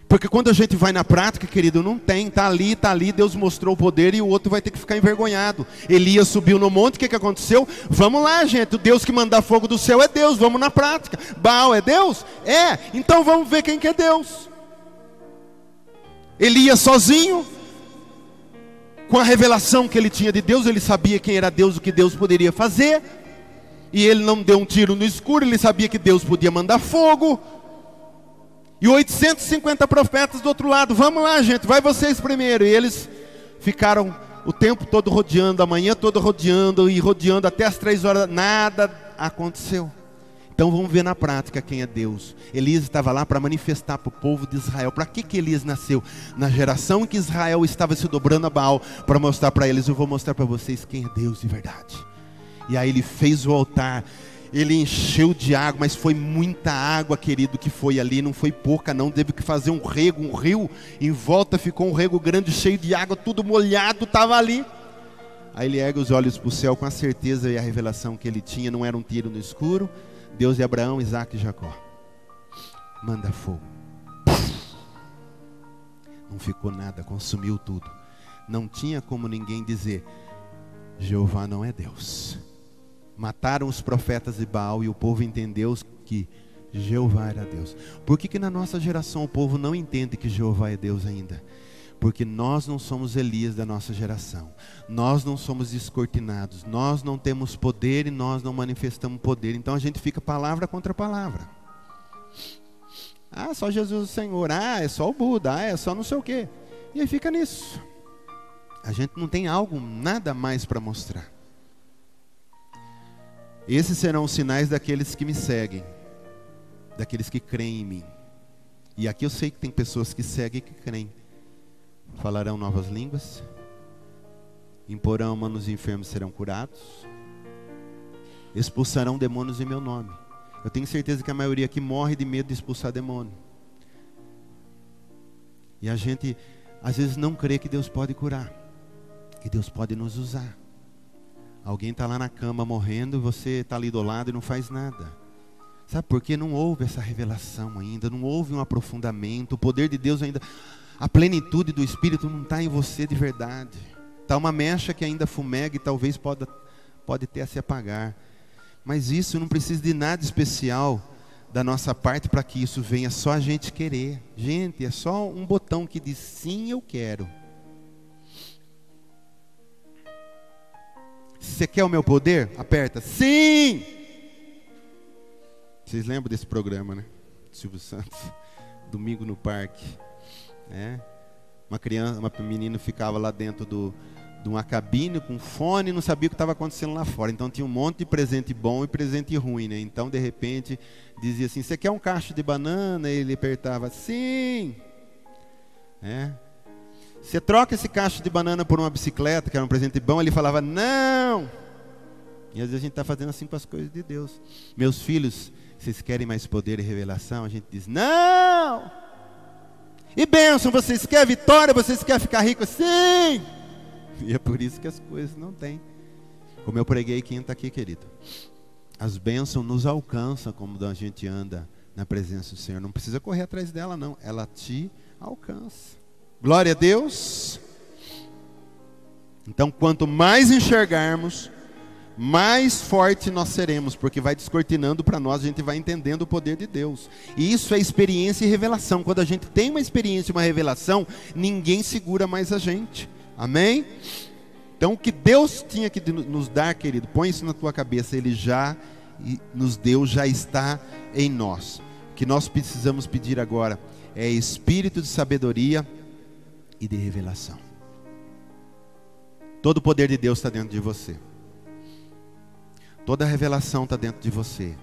Porque quando a gente vai na prática, querido, não tem, está ali, Deus mostrou o poder e o outro vai ter que ficar envergonhado. Elias subiu no monte, o que aconteceu? Vamos lá, gente, o Deus que manda fogo do céu é Deus, vamos na prática. Baal é Deus? É, então vamos ver quem que é Deus. Elias sozinho, com a revelação que ele tinha de Deus, ele sabia quem era Deus, o que Deus poderia fazer. E ele não deu um tiro no escuro, ele sabia que Deus podia mandar fogo. E 850 profetas do outro lado, vamos lá, gente, vai vocês primeiro. E eles ficaram o tempo todo rodeando, a manhã toda rodeando e rodeando até as 3 horas, nada aconteceu. Então vamos ver na prática quem é Deus. Elias estava lá para manifestar para o povo de Israel. Para que Elias nasceu? Na geração em que Israel estava se dobrando a Baal, para mostrar para eles, eu vou mostrar para vocês quem é Deus de verdade. E aí ele fez o altar. Ele encheu de água, mas foi muita água, querido, que foi ali, não foi pouca não, teve que fazer um rego, um rio, em volta ficou um rego grande, cheio de água, tudo molhado, estava ali. Aí ele ergue os olhos para o céu com a certeza e a revelação que ele tinha, não era um tiro no escuro, Deus de Abraão, Isaac e Jacó. Manda fogo. Não ficou nada, consumiu tudo. Não tinha como ninguém dizer, Jeová não é Deus. Mataram os profetas de Baal e o povo entendeu que Jeová era Deus. Por que na nossa geração o povo não entende que Jeová é Deus ainda? Porque nós não somos Elias da nossa geração. Nós não somos descortinados. Nós não temos poder e nós não manifestamos poder. Então a gente fica palavra contra palavra. Ah, só Jesus o Senhor. Ah, é só o Buda. Ah, é só não sei o quê. E aí fica nisso. A gente não tem algo, nada mais para mostrar. Esses serão os sinais daqueles que me seguem. Daqueles que creem em mim. E aqui eu sei que tem pessoas que seguem e que creem. Falarão novas línguas, imporão mãos nos enfermos, serão curados, expulsarão demônios em meu nome. Eu tenho certeza que a maioria aqui morre de medo de expulsar demônio. E a gente às vezes não crê que Deus pode curar, que Deus pode nos usar. Alguém está lá na cama morrendo e você está ali do lado e não faz nada. Sabe por quê? Não houve essa revelação ainda, não houve um aprofundamento, o poder de Deus ainda... A plenitude do Espírito não está em você de verdade. Está uma mecha que ainda fumega e talvez pode até se apagar. Mas isso não precisa de nada especial da nossa parte para que isso venha. Só a gente querer. Gente, é só um botão que diz sim, eu quero. Você quer o meu poder? Aperta sim. Vocês lembram desse programa, né? Silvio Santos. Domingo no parque. Uma menina ficava lá dentro de uma cabine com fone e não sabia o que estava acontecendo lá fora. Então tinha um monte de presente bom e presente ruim, né? Então de repente dizia assim: você quer um cacho de banana? E ele apertava sim. Você troca esse cacho de banana por uma bicicleta, que era um presente bom? Ele falava não. E às vezes a gente está fazendo assim com as coisas de Deus. Meus filhos, vocês querem mais poder e revelação? A gente diz não. E bênção, vocês querem vitória? Vocês querem ficar ricos? Sim! E é por isso que as coisas não têm. Como eu preguei quinta aqui, querido. As bênçãos nos alcançam como a gente anda na presença do Senhor. Não precisa correr atrás dela, não. Ela te alcança. Glória a Deus. Então, quanto mais enxergarmos, mais forte nós seremos, porque vai descortinando para nós, a gente vai entendendo o poder de Deus. E isso é experiência e revelação. Quando a gente tem uma experiência e uma revelação, ninguém segura mais a gente. Amém? Então o que Deus tinha que nos dar, querido, põe isso na tua cabeça, Ele já nos deu, já está em nós. O que nós precisamos pedir agora é espírito de sabedoria e de revelação. Todo o poder de Deus está dentro de você. Toda a revelação está dentro de você.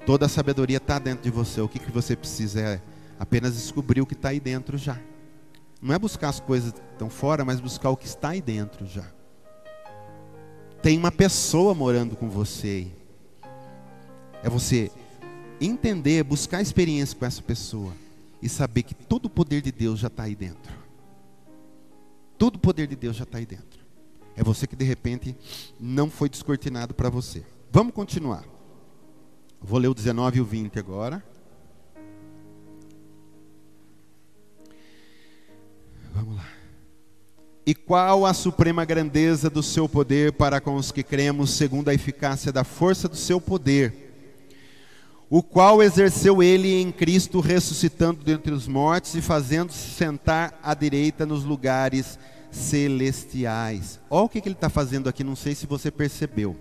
Toda a sabedoria está dentro de você. O que você precisa é apenas descobrir o que está aí dentro já. Não é buscar as coisas que estão fora, mas buscar o que está aí dentro já. Tem uma pessoa morando com você. É você entender, buscar experiência com essa pessoa. E saber que todo o poder de Deus já está aí dentro. Todo o poder de Deus já está aí dentro. É você que de repente não foi descortinado para você. Vamos continuar. Vou ler o 19 e o 20 agora. Vamos lá. E qual a suprema grandeza do seu poder para com os que cremos, segundo a eficácia da força do seu poder, o qual exerceu ele em Cristo, ressuscitando dentre os mortos e fazendo-se sentar à direita nos lugares celestiais. Olha o que ele está fazendo aqui, não sei se você percebeu.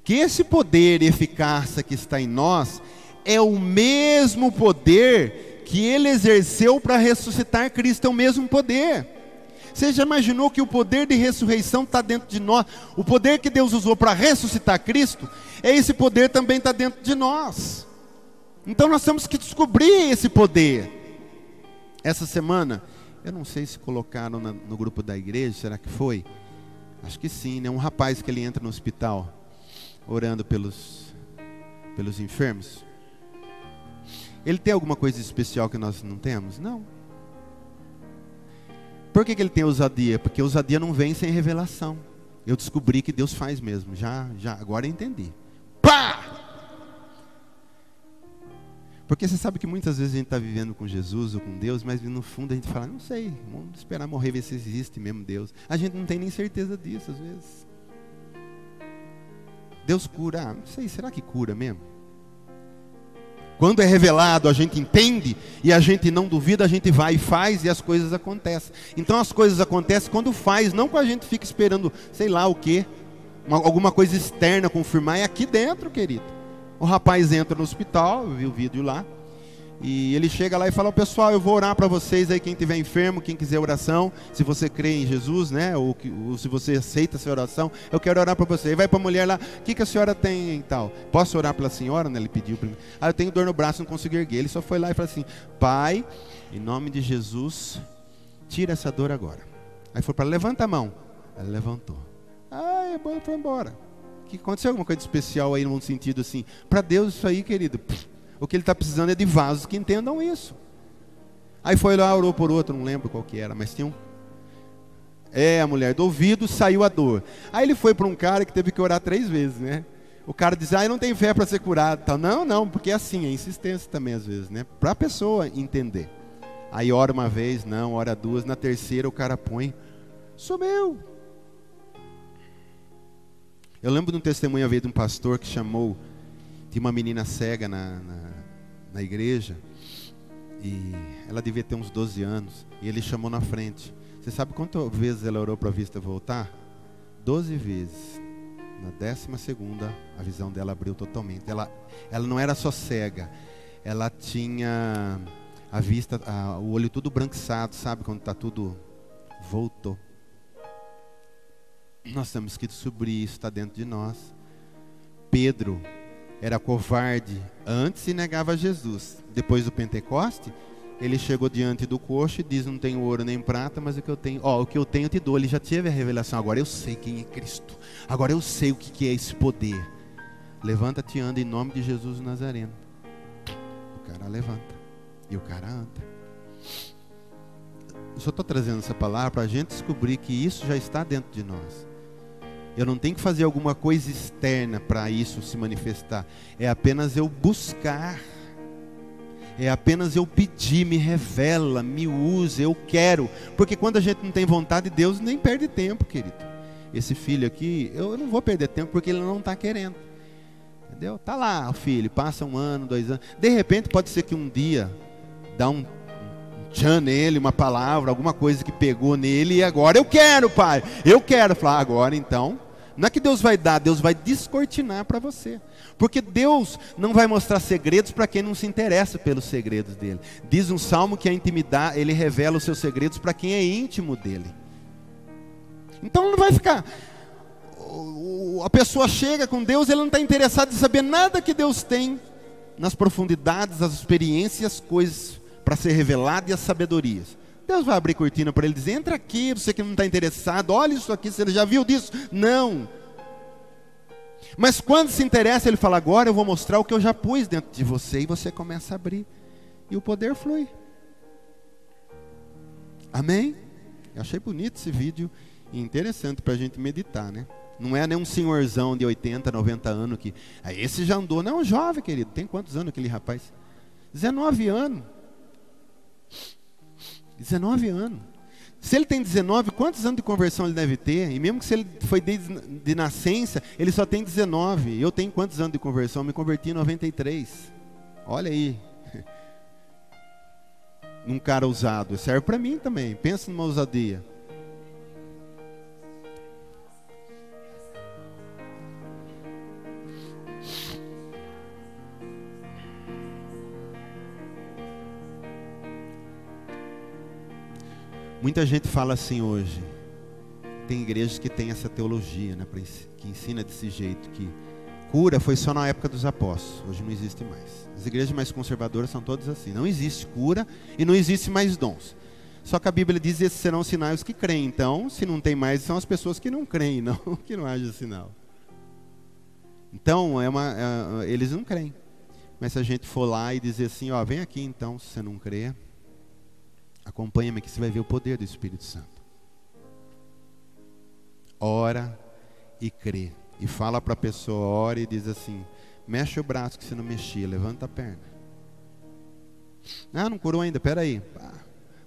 Que esse poder e eficácia que está em nós é o mesmo poder que ele exerceu para ressuscitar Cristo, é o mesmo poder. Você já imaginou que o poder de ressurreição está dentro de nós? O poder que Deus usou para ressuscitar Cristo, esse poder também está dentro de nós. Então nós temos que descobrir esse poder. Essa semana, eu não sei se colocaram no grupo da igreja, será que foi? Acho que sim, né? Um rapaz que ele entra no hospital orando pelos enfermos. Ele tem alguma coisa especial que nós não temos? Não. Por que ele tem ousadia? Porque ousadia não vem sem revelação. Eu descobri que Deus faz mesmo. Agora eu entendi. Pá! Porque você sabe que muitas vezes a gente está vivendo com Jesus ou com Deus, mas no fundo a gente fala, não sei, vamos esperar morrer, ver se existe mesmo Deus. A gente não tem nem certeza disso às vezes. Deus cura, não sei, será que cura mesmo? Quando é revelado, a gente entende e a gente não duvida, a gente vai e faz e as coisas acontecem. Então as coisas acontecem quando faz, não quando a gente fica esperando, sei lá o quê, alguma coisa externa confirmar. É aqui dentro, querido. O rapaz entra no hospital, eu vi o vídeo lá, e ele chega lá e fala: pessoal, eu vou orar para vocês aí, quem estiver enfermo, quem quiser oração, se você crê em Jesus, né, ou se você aceita essa oração, eu quero orar para você. Aí vai para a mulher lá: o que a senhora tem e tal? Posso orar pela senhora? Né? Ele pediu para mim. Ah, eu tenho dor no braço, não consigo erguer. Ele só foi lá e falou assim: Pai, em nome de Jesus, tira essa dor agora. Aí foi para: levanta a mão. Ela levantou. Ah, foi embora. Que aconteceu alguma coisa especial aí, num sentido assim? Para Deus isso aí, querido, o que ele está precisando é de vasos que entendam isso. Aí foi lá, orou por outro, não lembro qual que era, mas tinha um. A mulher do ouvido, saiu a dor. Aí ele foi para um cara que teve que orar 3 vezes, né? O cara diz: eu não tenho fé para ser curado. Tal. Não, porque é assim, é insistência também às vezes, né? Para a pessoa entender. Aí ora uma vez, não, ora 2, na terceira o cara põe, sumiu. Eu lembro de um testemunho de um pastor que chamou, tinha uma menina cega na igreja, e ela devia ter uns 12 anos, e ele chamou na frente. Você sabe quantas vezes ela orou para a vista voltar? 12 vezes. Na 12ª, a visão dela abriu totalmente. Ela não era só cega, ela tinha a vista, o olho tudo branquiçado, sabe, quando está tudo, voltou. Nós temos que descobrir isso, está dentro de nós. Pedro era covarde antes e negava Jesus. Depois do Pentecoste, ele chegou diante do coxo e diz: não tenho ouro nem prata, mas o que eu tenho, o que eu tenho eu te dou. Ele já teve a revelação: agora eu sei quem é Cristo, agora eu sei o que é esse poder. Levanta-te e anda em nome de Jesus Nazareno. O cara levanta e o cara anda. Eu só estou trazendo essa palavra para a gente descobrir que isso já está dentro de nós. Eu não tenho que fazer alguma coisa externa para isso se manifestar. É apenas eu buscar. É apenas eu pedir: me revela, me use, eu quero. Porque quando a gente não tem vontade, Deus nem perde tempo, querido. Esse filho aqui, eu não vou perder tempo porque ele não está querendo. Entendeu? Está lá o filho, passa 1 ano, 2 anos. De repente pode ser que um dia dá um tchan nele, uma palavra, alguma coisa que pegou nele, e agora eu quero, pai, eu quero. Falar: agora então, não é que Deus vai dar, Deus vai descortinar para você, porque Deus não vai mostrar segredos para quem não se interessa pelos segredos dele. Diz um salmo que a intimidade, ele revela os seus segredos para quem é íntimo dele. Então não vai ficar, a pessoa chega com Deus, ele não está interessado em saber nada que Deus tem nas profundidades, as experiências, as coisas para ser revelado e as sabedorias. Deus vai abrir cortina para ele dizer: entra aqui, você que não está interessado, olha isso aqui, você já viu disso? Não. Mas quando se interessa, ele fala: agora eu vou mostrar o que eu já pus dentro de você. E você começa a abrir, e o poder flui. Amém? Eu achei bonito esse vídeo e interessante para a gente meditar, né? Não é nem um senhorzão de 80, 90 anos que... esse já andou. Não, jovem, querido. Tem quantos anos aquele rapaz? 19 anos. 19 anos. Se ele tem 19, quantos anos de conversão ele deve ter? E mesmo que se ele foi de nascença, ele só tem 19. Eu tenho quantos anos de conversão? Eu me converti em 93. Olha aí. Um cara ousado. Serve para mim também. Pensa numa ousadia. Muita gente fala assim hoje. Tem igrejas que tem essa teologia, né, que ensina desse jeito, que cura foi só na época dos apóstolos. Hoje não existe mais. As igrejas mais conservadoras são todas assim. Não existe cura e não existe mais dons. Só que a Bíblia diz: esses serão sinais que creem. Então, se não tem mais, são as pessoas que não creem, não que não haja sinal. Então, eles não creem. Mas se a gente for lá e dizer assim: vem aqui então, se você não crê, acompanha-me que você vai ver o poder do Espírito Santo. Ora e crê. E fala para a pessoa, ora e diz assim: mexe o braço que você não mexia, levanta a perna. Não curou ainda, peraí.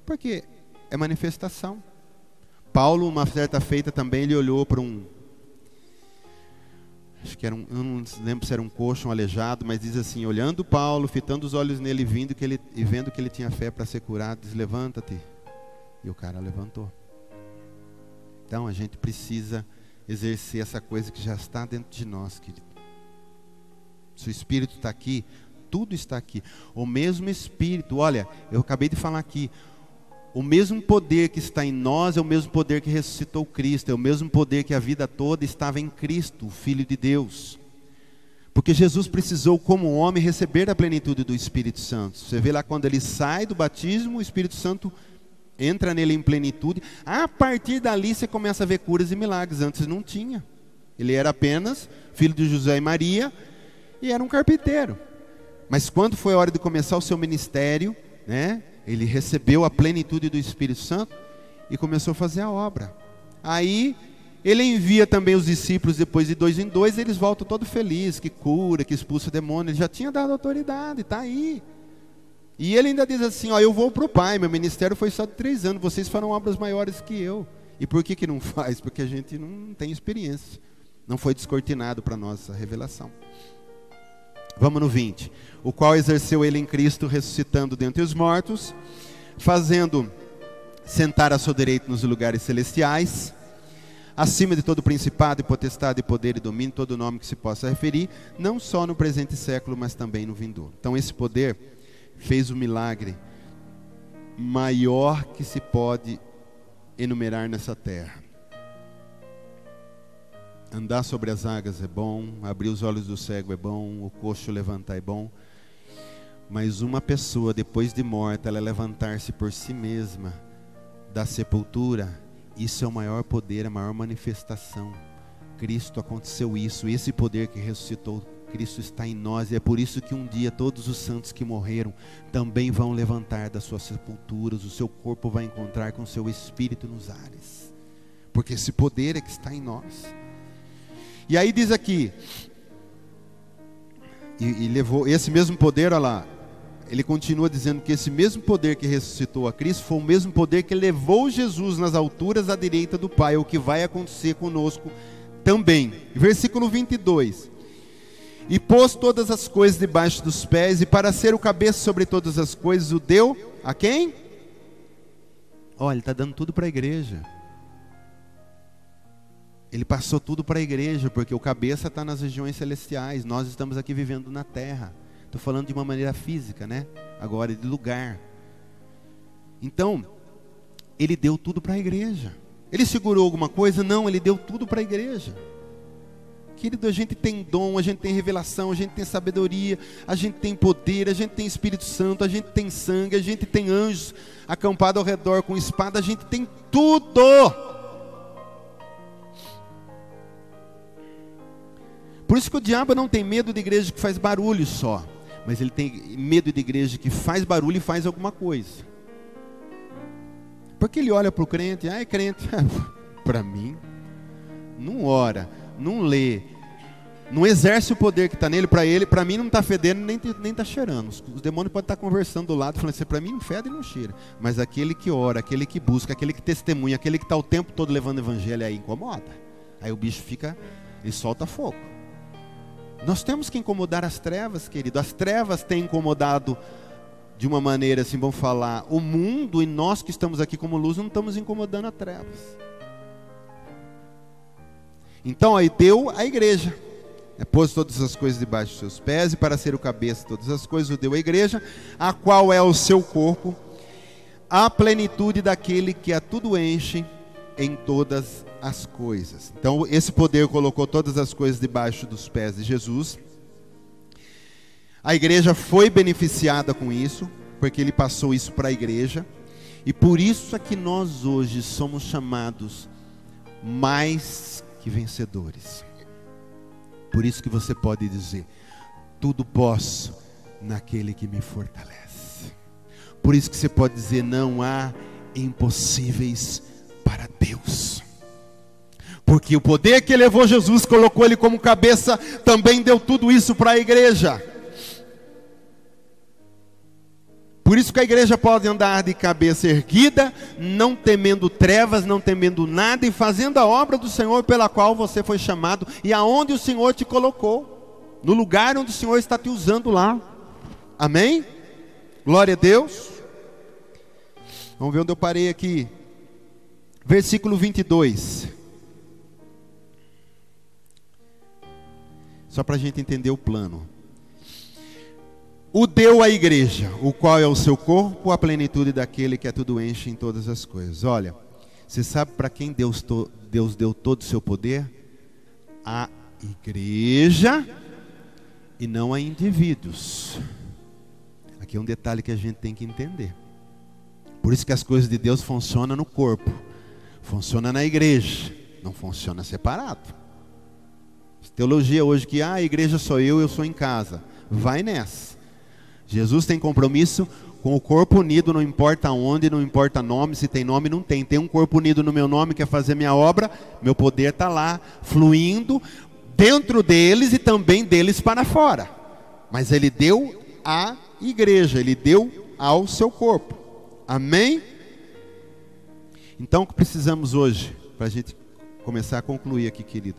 Porque é manifestação. Paulo, uma certa feita também, ele olhou para acho que era eu não lembro se era um coxo, um aleijado, mas diz assim: olhando Paulo, fitando os olhos nele, e vendo que ele tinha fé para ser curado, diz: levanta-te. E o cara levantou. Então a gente precisa exercer essa coisa que já está dentro de nós, querido. Se o Espírito está aqui, tudo está aqui. O mesmo Espírito, olha, eu acabei de falar aqui, o mesmo poder que está em nós é o mesmo poder que ressuscitou Cristo, é o mesmo poder que a vida toda estava em Cristo, o Filho de Deus. Porque Jesus precisou, como homem, receber a plenitude do Espírito Santo. Você vê lá quando ele sai do batismo, o Espírito Santo entra nele em plenitude. A partir dali você começa a ver curas e milagres. Antes não tinha. Ele era apenas filho de José e Maria e era um carpinteiro. Mas quando foi a hora de começar o seu ministério, né, ele recebeu a plenitude do Espírito Santo e começou a fazer a obra. Aí ele envia também os discípulos, depois de 2 em 2, eles voltam todos felizes, que cura, que expulsa o demônio. Ele já tinha dado autoridade, está aí. E ele ainda diz assim: ó, eu vou para o Pai, meu ministério foi só de 3 anos, vocês farão obras maiores que eu. E por que não faz? Porque a gente não tem experiência. Não foi descortinado para nós essa revelação. Vamos no 20. O qual exerceu ele em Cristo, ressuscitando dentre os mortos, fazendo sentar a sua direita nos lugares celestiais, acima de todo principado, e potestade, e poder e domínio, todo nome que se possa referir, não só no presente século, mas também no vindouro. Então esse poder fez o milagre maior que se pode enumerar nessa terra. Andar sobre as águas é bom, abrir os olhos do cego é bom, o coxo levantar é bom. Mas uma pessoa, depois de morta, ela levantar-se por si mesma da sepultura, isso é o maior poder, a maior manifestação. Cristo aconteceu isso, esse poder que ressuscitou Cristo está em nós, e é por isso que um dia todos os santos que morreram também vão levantar das suas sepulturas, o seu corpo vai encontrar com o seu espírito nos ares, porque esse poder é que está em nós. E aí diz aqui, e levou esse mesmo poder, olha lá, ele continua dizendo que esse mesmo poder que ressuscitou a Cristo foi o mesmo poder que levou Jesus nas alturas à direita do Pai, o que vai acontecer conosco também. Versículo 22. E pôs todas as coisas debaixo dos pés, e para ser o cabeça sobre todas as coisas, o deu a quem? Olha, ele está dando tudo para a igreja. Ele passou tudo para a igreja, porque o cabeça está nas regiões celestiais, nós estamos aqui vivendo na terra. Estou falando de uma maneira física, né? Agora de lugar. Então, ele deu tudo para a igreja. Ele segurou alguma coisa? Não, ele deu tudo para a igreja. Querido, a gente tem dom, a gente tem revelação, a gente tem sabedoria, a gente tem poder, a gente tem Espírito Santo, a gente tem sangue, a gente tem anjos acampados ao redor com espada, a gente tem tudo. Por isso que o diabo não tem medo de igreja que faz barulho só, mas ele tem medo de igreja que faz barulho e faz alguma coisa. Porque ele olha para o crente, é crente, para mim, não ora, não lê, não exerce o poder que está nele, para mim não está fedendo nem está cheirando. Os demônios podem estar conversando do lado, falando assim, para mim não fede e não cheira. Mas aquele que ora, aquele que busca, aquele que testemunha, aquele que está o tempo todo levando o evangelho, aí incomoda. Aí o bicho fica, ele solta fogo. Nós temos que incomodar as trevas, querido. As trevas têm incomodado de uma maneira assim, vamos falar, o mundo, e nós que estamos aqui como luz não estamos incomodando as trevas. Então aí deu a igreja, pôs todas as coisas debaixo dos seus pés, e para ser o cabeça de todas as coisas o deu a igreja, a qual é o seu corpo, a plenitude daquele que a tudo enche em todas as coisas. Então esse poder colocou todas as coisas debaixo dos pés de Jesus. A igreja foi beneficiada com isso, porque ele passou isso para a igreja, e por isso é que nós hoje somos chamados mais que vencedores. Por isso que você pode dizer, tudo posso naquele que me fortalece. Por isso que você pode dizer, não há impossíveis para Deus. Porque o poder que levou Jesus, colocou ele como cabeça, também deu tudo isso para a igreja. Por isso que a igreja pode andar de cabeça erguida, não temendo trevas, não temendo nada, e fazendo a obra do Senhor pela qual você foi chamado, e aonde o Senhor te colocou, no lugar onde o Senhor está te usando lá. Amém? Glória a Deus. Vamos ver onde eu parei aqui. Versículo 22. Só para a gente entender o plano. O deu à igreja, o qual é o seu corpo, a plenitude daquele que a tudo enche em todas as coisas. Olha, você sabe para quem Deus deu todo o seu poder? A igreja e não a indivíduos. Aqui é um detalhe que a gente tem que entender. Por isso que as coisas de Deus funcionam no corpo, funciona na igreja, não funciona separado. Teologia hoje que a igreja sou eu sou em casa. Vai nessa. Jesus tem compromisso com o corpo unido, não importa onde, não importa nome, se tem nome, não tem. Tem um corpo unido no meu nome, quer fazer minha obra, meu poder está lá, fluindo dentro deles e também deles para fora. Mas Ele deu à igreja, Ele deu ao seu corpo. Amém? Então o que precisamos hoje, para a gente começar a concluir aqui, querido.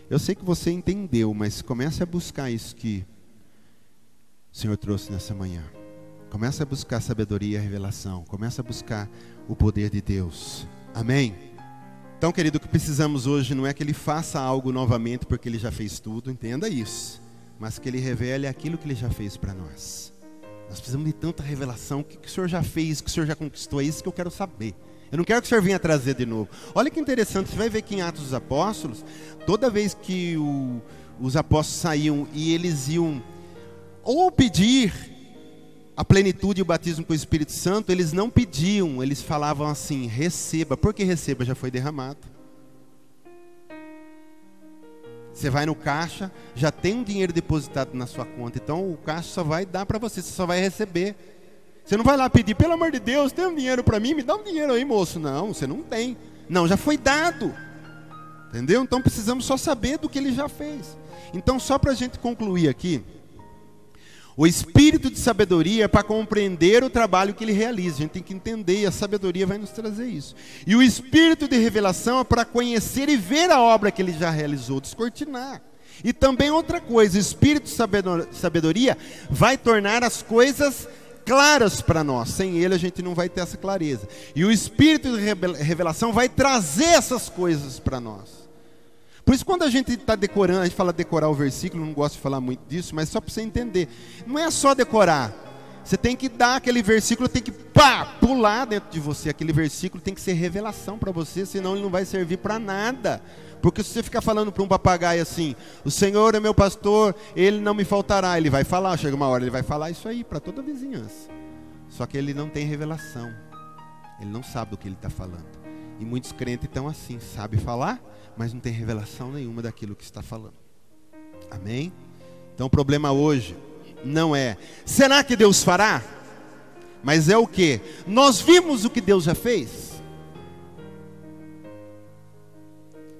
Eu sei que você entendeu, mas comece a buscar isso que o Senhor trouxe nessa manhã. Comece a buscar sabedoria e revelação. Comece a buscar o poder de Deus. Amém? Então, querido, o que precisamos hoje não é que Ele faça algo novamente porque Ele já fez tudo, entenda isso. Mas que Ele revele aquilo que Ele já fez para nós. Nós precisamos de tanta revelação. O que o Senhor já fez, o que o Senhor já conquistou, é isso que eu quero saber. Eu não quero que o Senhor venha trazer de novo. Olha que interessante, você vai ver que em Atos dos Apóstolos, toda vez que os apóstolos saíam e eles iam ou pedir a plenitude e o batismo com o Espírito Santo, eles não pediam, eles falavam assim, receba. Por que receba? Já foi derramado. Você vai no caixa, já tem um dinheiro depositado na sua conta, então o caixa só vai dar para você, você só vai receber. Você não vai lá pedir, pelo amor de Deus, tem um dinheiro para mim, me dá um dinheiro aí, moço. Não, você não tem. Não, já foi dado. Entendeu? Então precisamos só saber do que Ele já fez. Então, só para a gente concluir aqui, o espírito de sabedoria é para compreender o trabalho que Ele realiza. A gente tem que entender, e a sabedoria vai nos trazer isso. E o espírito de revelação é para conhecer e ver a obra que Ele já realizou, descortinar. E também outra coisa, o espírito de sabedoria vai tornar as coisas claras para nós. Sem ele a gente não vai ter essa clareza. E o espírito de revelação vai trazer essas coisas para nós. Por isso, quando a gente está decorando, a gente fala decorar o versículo, não gosto de falar muito disso, mas só para você entender, não é só decorar. Você tem que dar aquele versículo, tem que pular dentro de você. Aquele versículo tem que ser revelação para você, senão ele não vai servir para nada. Porque se você ficar falando para um papagaio assim, o Senhor é meu pastor, Ele não me faltará. Ele vai falar, chega uma hora, Ele vai falar isso aí para toda a vizinhança. Só que ele não tem revelação. Ele não sabe do que ele está falando. E muitos crentes estão assim, sabe falar, mas não tem revelação nenhuma daquilo que está falando. Amém? Então o problema hoje não é, será que Deus fará? Mas é o que? Nós vimos o que Deus já fez.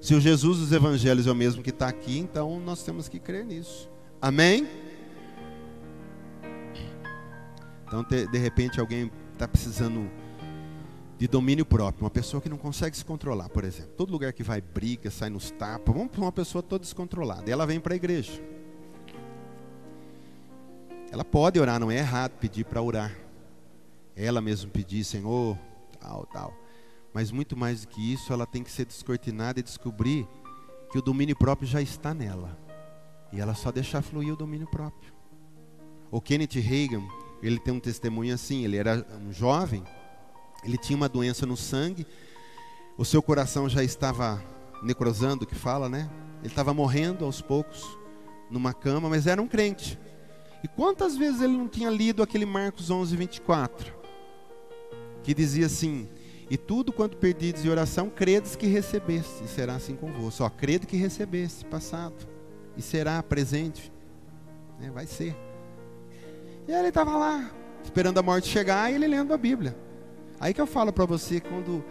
Se o Jesus dos evangelhos é o mesmo que está aqui, então nós temos que crer nisso. Amém? Então de repente alguém está precisando de domínio próprio. Uma pessoa que não consegue se controlar, por exemplo. Todo lugar que vai briga, sai nos tapas. Vamos para uma pessoa toda descontrolada. E ela vem para a igreja. Ela pode orar, não é errado pedir para orar. Ela mesma pedir, Senhor, tal. Mas muito mais do que isso, ela tem que ser descortinada e descobrir que o domínio próprio já está nela. E ela só deixar fluir o domínio próprio. O Kenneth Hagin, ele tem um testemunho assim, ele era um jovem, ele tinha uma doença no sangue, o seu coração já estava necrosando, que fala, né? Ele estava morrendo aos poucos, numa cama, mas era um crente. E quantas vezes ele não tinha lido aquele Marcos 11:24, que dizia assim, e tudo quanto perdides em oração, credes que recebeste, e será assim convosco. Só crede que recebeste, passado, e será presente, né? Vai ser. E aí ele estava lá, esperando a morte chegar, e ele lendo a Bíblia. Aí que eu falo para você, quando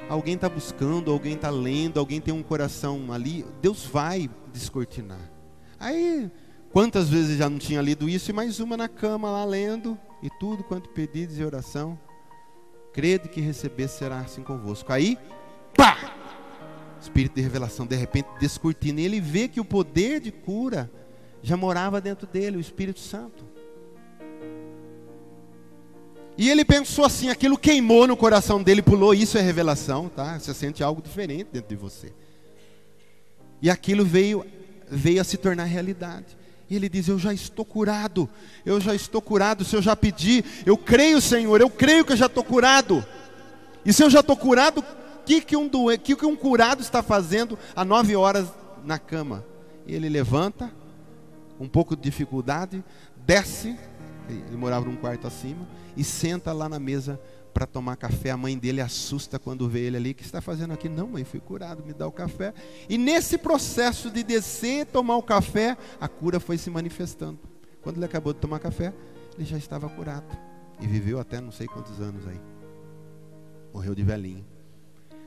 alguém está buscando, alguém está lendo, alguém tem um coração ali, Deus vai descortinar. Aí, quantas vezes já não tinha lido isso, e mais uma na cama lá lendo, e tudo quanto pedides em oração, crede que receber será assim convosco. Aí, pá! Espírito de revelação, de repente descortina, e ele vê que o poder de cura já morava dentro dele, o Espírito Santo. E ele pensou assim, aquilo queimou no coração dele, pulou, isso é revelação, tá? Você sente algo diferente dentro de você. E aquilo veio a se tornar realidade. E ele diz, eu já estou curado, se eu já pedi, eu creio, Senhor, eu creio que eu já estou curado. E se eu já estou curado, o que um curado está fazendo há 9 horas na cama? E ele levanta, com um pouco de dificuldade, desce, ele morava num quarto acima, e senta lá na mesa para tomar café. A mãe dele assusta quando vê ele ali. O que está fazendo aqui? Não, mãe, fui curado, me dá o café. E nesse processo de descer e tomar o café, a cura foi se manifestando. Quando ele acabou de tomar café, ele já estava curado. E viveu até não sei quantos anos aí. Morreu de velhinho.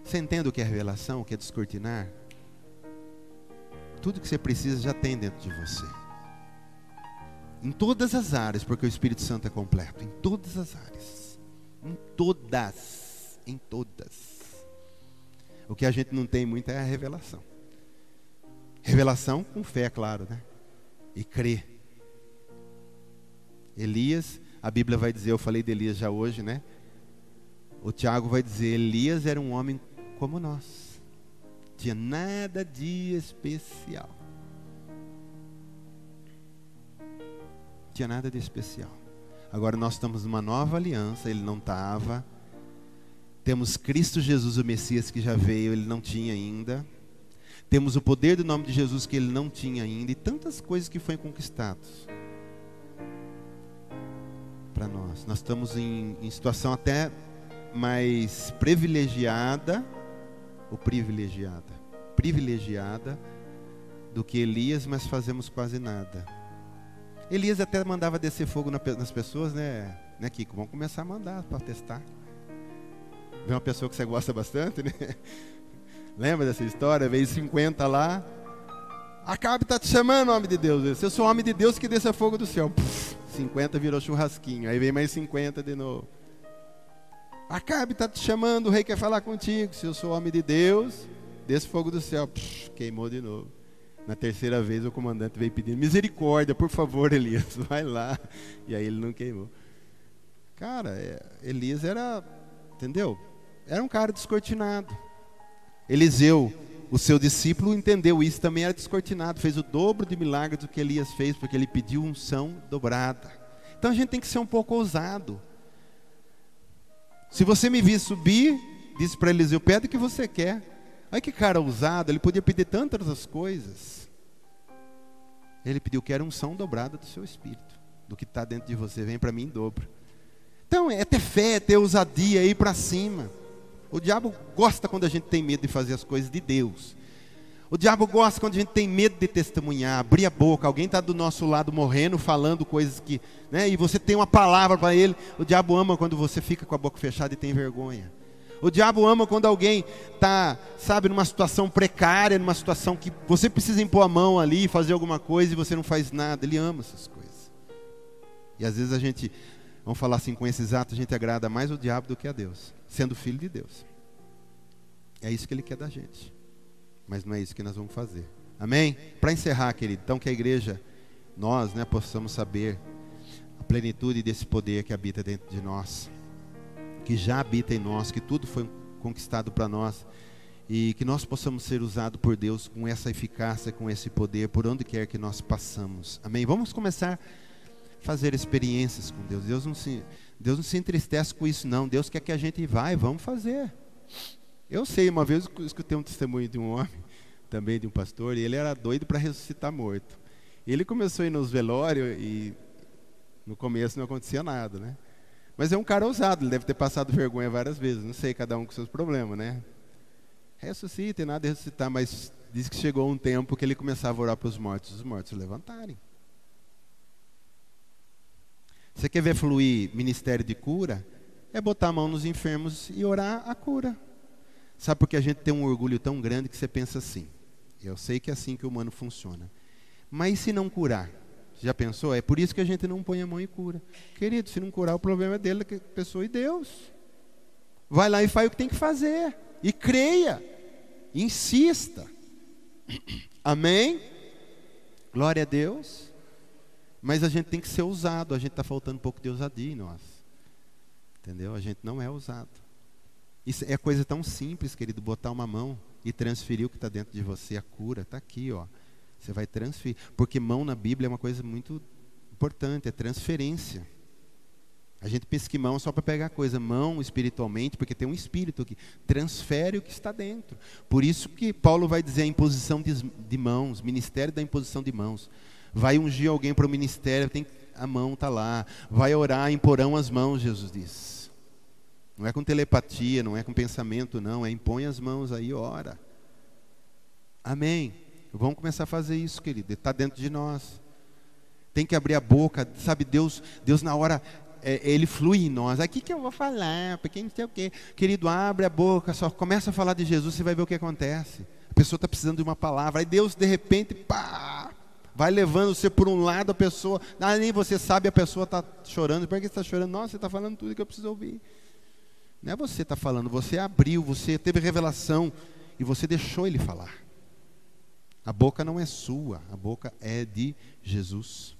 Você entende o que é revelação, o que é descortinar? Tudo que você precisa já tem dentro de você. Em todas as áreas, porque o Espírito Santo é completo. Em todas as áreas. Em todas. O que a gente não tem muito é a revelação. Revelação com fé, claro, né? E crer. Elias, a Bíblia vai dizer, eu falei de Elias já hoje, né? O Tiago vai dizer, Elias era um homem como nós. Tinha nada de especial. Tinha nada de especial. Agora nós estamos numa nova aliança, ele não estava. Temos Cristo Jesus, o Messias, que já veio, ele não tinha ainda. Temos o poder do nome de Jesus, que ele não tinha ainda. E tantas coisas que foram conquistadas para nós. Nós estamos em situação até mais privilegiada do que Elias, mas fazemos quase nada. Elias até mandava descer fogo nas pessoas, né, Kiko? Vamos começar a mandar para testar. Vê uma pessoa que você gosta bastante, né? Lembra dessa história? Veio 50 lá. Acabe está te chamando, homem de Deus. Se eu sou homem de Deus, que desça fogo do céu. 50 virou churrasquinho. Aí vem mais 50 de novo. Acabe está te chamando, o rei quer falar contigo. Se eu sou homem de Deus, desça fogo do céu. Queimou de novo. Na terceira vez o comandante veio pedindo, misericórdia, por favor, Elias, vai lá. E aí ele não queimou. Cara, Elias era, entendeu? Era um cara descortinado. Eliseu, o seu discípulo, entendeu isso, também era descortinado. Fez o dobro de milagres do que Elias fez, porque ele pediu unção dobrada. Então a gente tem que ser um pouco ousado. Se você me vir subir, disse para Eliseu, pede o que você quer. Olha que cara ousado, ele podia pedir tantas outras coisas. Ele pediu, quero unção dobrada do seu espírito. Do que está dentro de você, vem para mim em dobro. Então é ter fé, é ter ousadia, é ir para cima. O diabo gosta quando a gente tem medo de fazer as coisas de Deus. O diabo gosta quando a gente tem medo de testemunhar, abrir a boca. Alguém está do nosso lado morrendo, falando coisas que, né, e você tem uma palavra para ele. O diabo ama quando você fica com a boca fechada e tem vergonha. O diabo ama quando alguém está, sabe, numa situação precária, numa situação que você precisa impor a mão ali e fazer alguma coisa e você não faz nada. Ele ama essas coisas. E às vezes a gente, vamos falar assim, com esses atos a gente agrada mais o diabo do que a Deus, sendo filho de Deus. É isso que ele quer da gente. Mas não é isso que nós vamos fazer. Amém? Para encerrar, querido, então que a igreja, nós, né, possamos saber a plenitude desse poder que habita dentro de nós, que já habita em nós, que tudo foi conquistado para nós, e que nós possamos ser usados por Deus com essa eficácia, com esse poder, por onde quer que nós passamos. Amém? Vamos começar a fazer experiências com Deus. Deus não se entristece com isso, não. Deus quer que a gente vá e vamos fazer. Eu sei, uma vez eu escutei um testemunho de um homem, também de um pastor, e ele era doido para ressuscitar morto. Ele começou a ir nos velórios e no começo não acontecia nada, né? Mas é um cara ousado, ele deve ter passado vergonha várias vezes, não sei, cada um com seus problemas, né? Ressuscita, tem nada de ressuscitar, mas diz que chegou um tempo que ele começava a orar para os mortos se levantarem. Você quer ver fluir ministério de cura? É botar a mão nos enfermos e orar a cura. Sabe por que a gente tem um orgulho tão grande que você pensa assim? Eu sei que é assim que o humano funciona. Mas e se não curar? Já pensou? É por isso que a gente não põe a mão e cura. Querido, se não curar, o problema é dele, da pessoa e Deus. Vai lá e faz o que tem que fazer. E creia. Insista. Amém? Glória a Deus. Mas a gente tem que ser ousado. A gente está faltando um pouco de ousadia em nós. Entendeu? A gente não é ousado. Isso é coisa tão simples, querido. Botar uma mão e transferir o que está dentro de você. A cura está aqui, ó. Você vai transferir. Porque mão na Bíblia é uma coisa muito importante. É transferência. A gente pensa que mão é só para pegar coisa. Mão espiritualmente, porque tem um espírito aqui. Transfere o que está dentro. Por isso que Paulo vai dizer a imposição de mãos. Ministério da imposição de mãos. Vai ungir alguém para o ministério, a mão está lá. Vai orar, imporão as mãos, Jesus diz. Não é com telepatia, não é com pensamento, não. É impõe as mãos aí, ora. Amém. Vamos começar a fazer isso, querido. Está dentro de nós. Tem que abrir a boca, sabe? Deus na hora, Ele flui em nós. Aqui que eu vou falar, porque não sei o quê. Querido, abre a boca, só começa a falar de Jesus, você vai ver o que acontece. A pessoa está precisando de uma palavra. Aí Deus, de repente, pá, vai levando você por um lado, a pessoa, nem você sabe, a pessoa está chorando. Por que você está chorando? Nossa, você está falando tudo que eu preciso ouvir. Não é você está falando, você abriu, você teve revelação e você deixou Ele falar. A boca não é sua, a boca é de Jesus.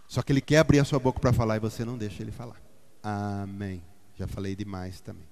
Só que Ele quer abrir a sua boca para falar e você não deixa Ele falar. Amém. Já falei demais também.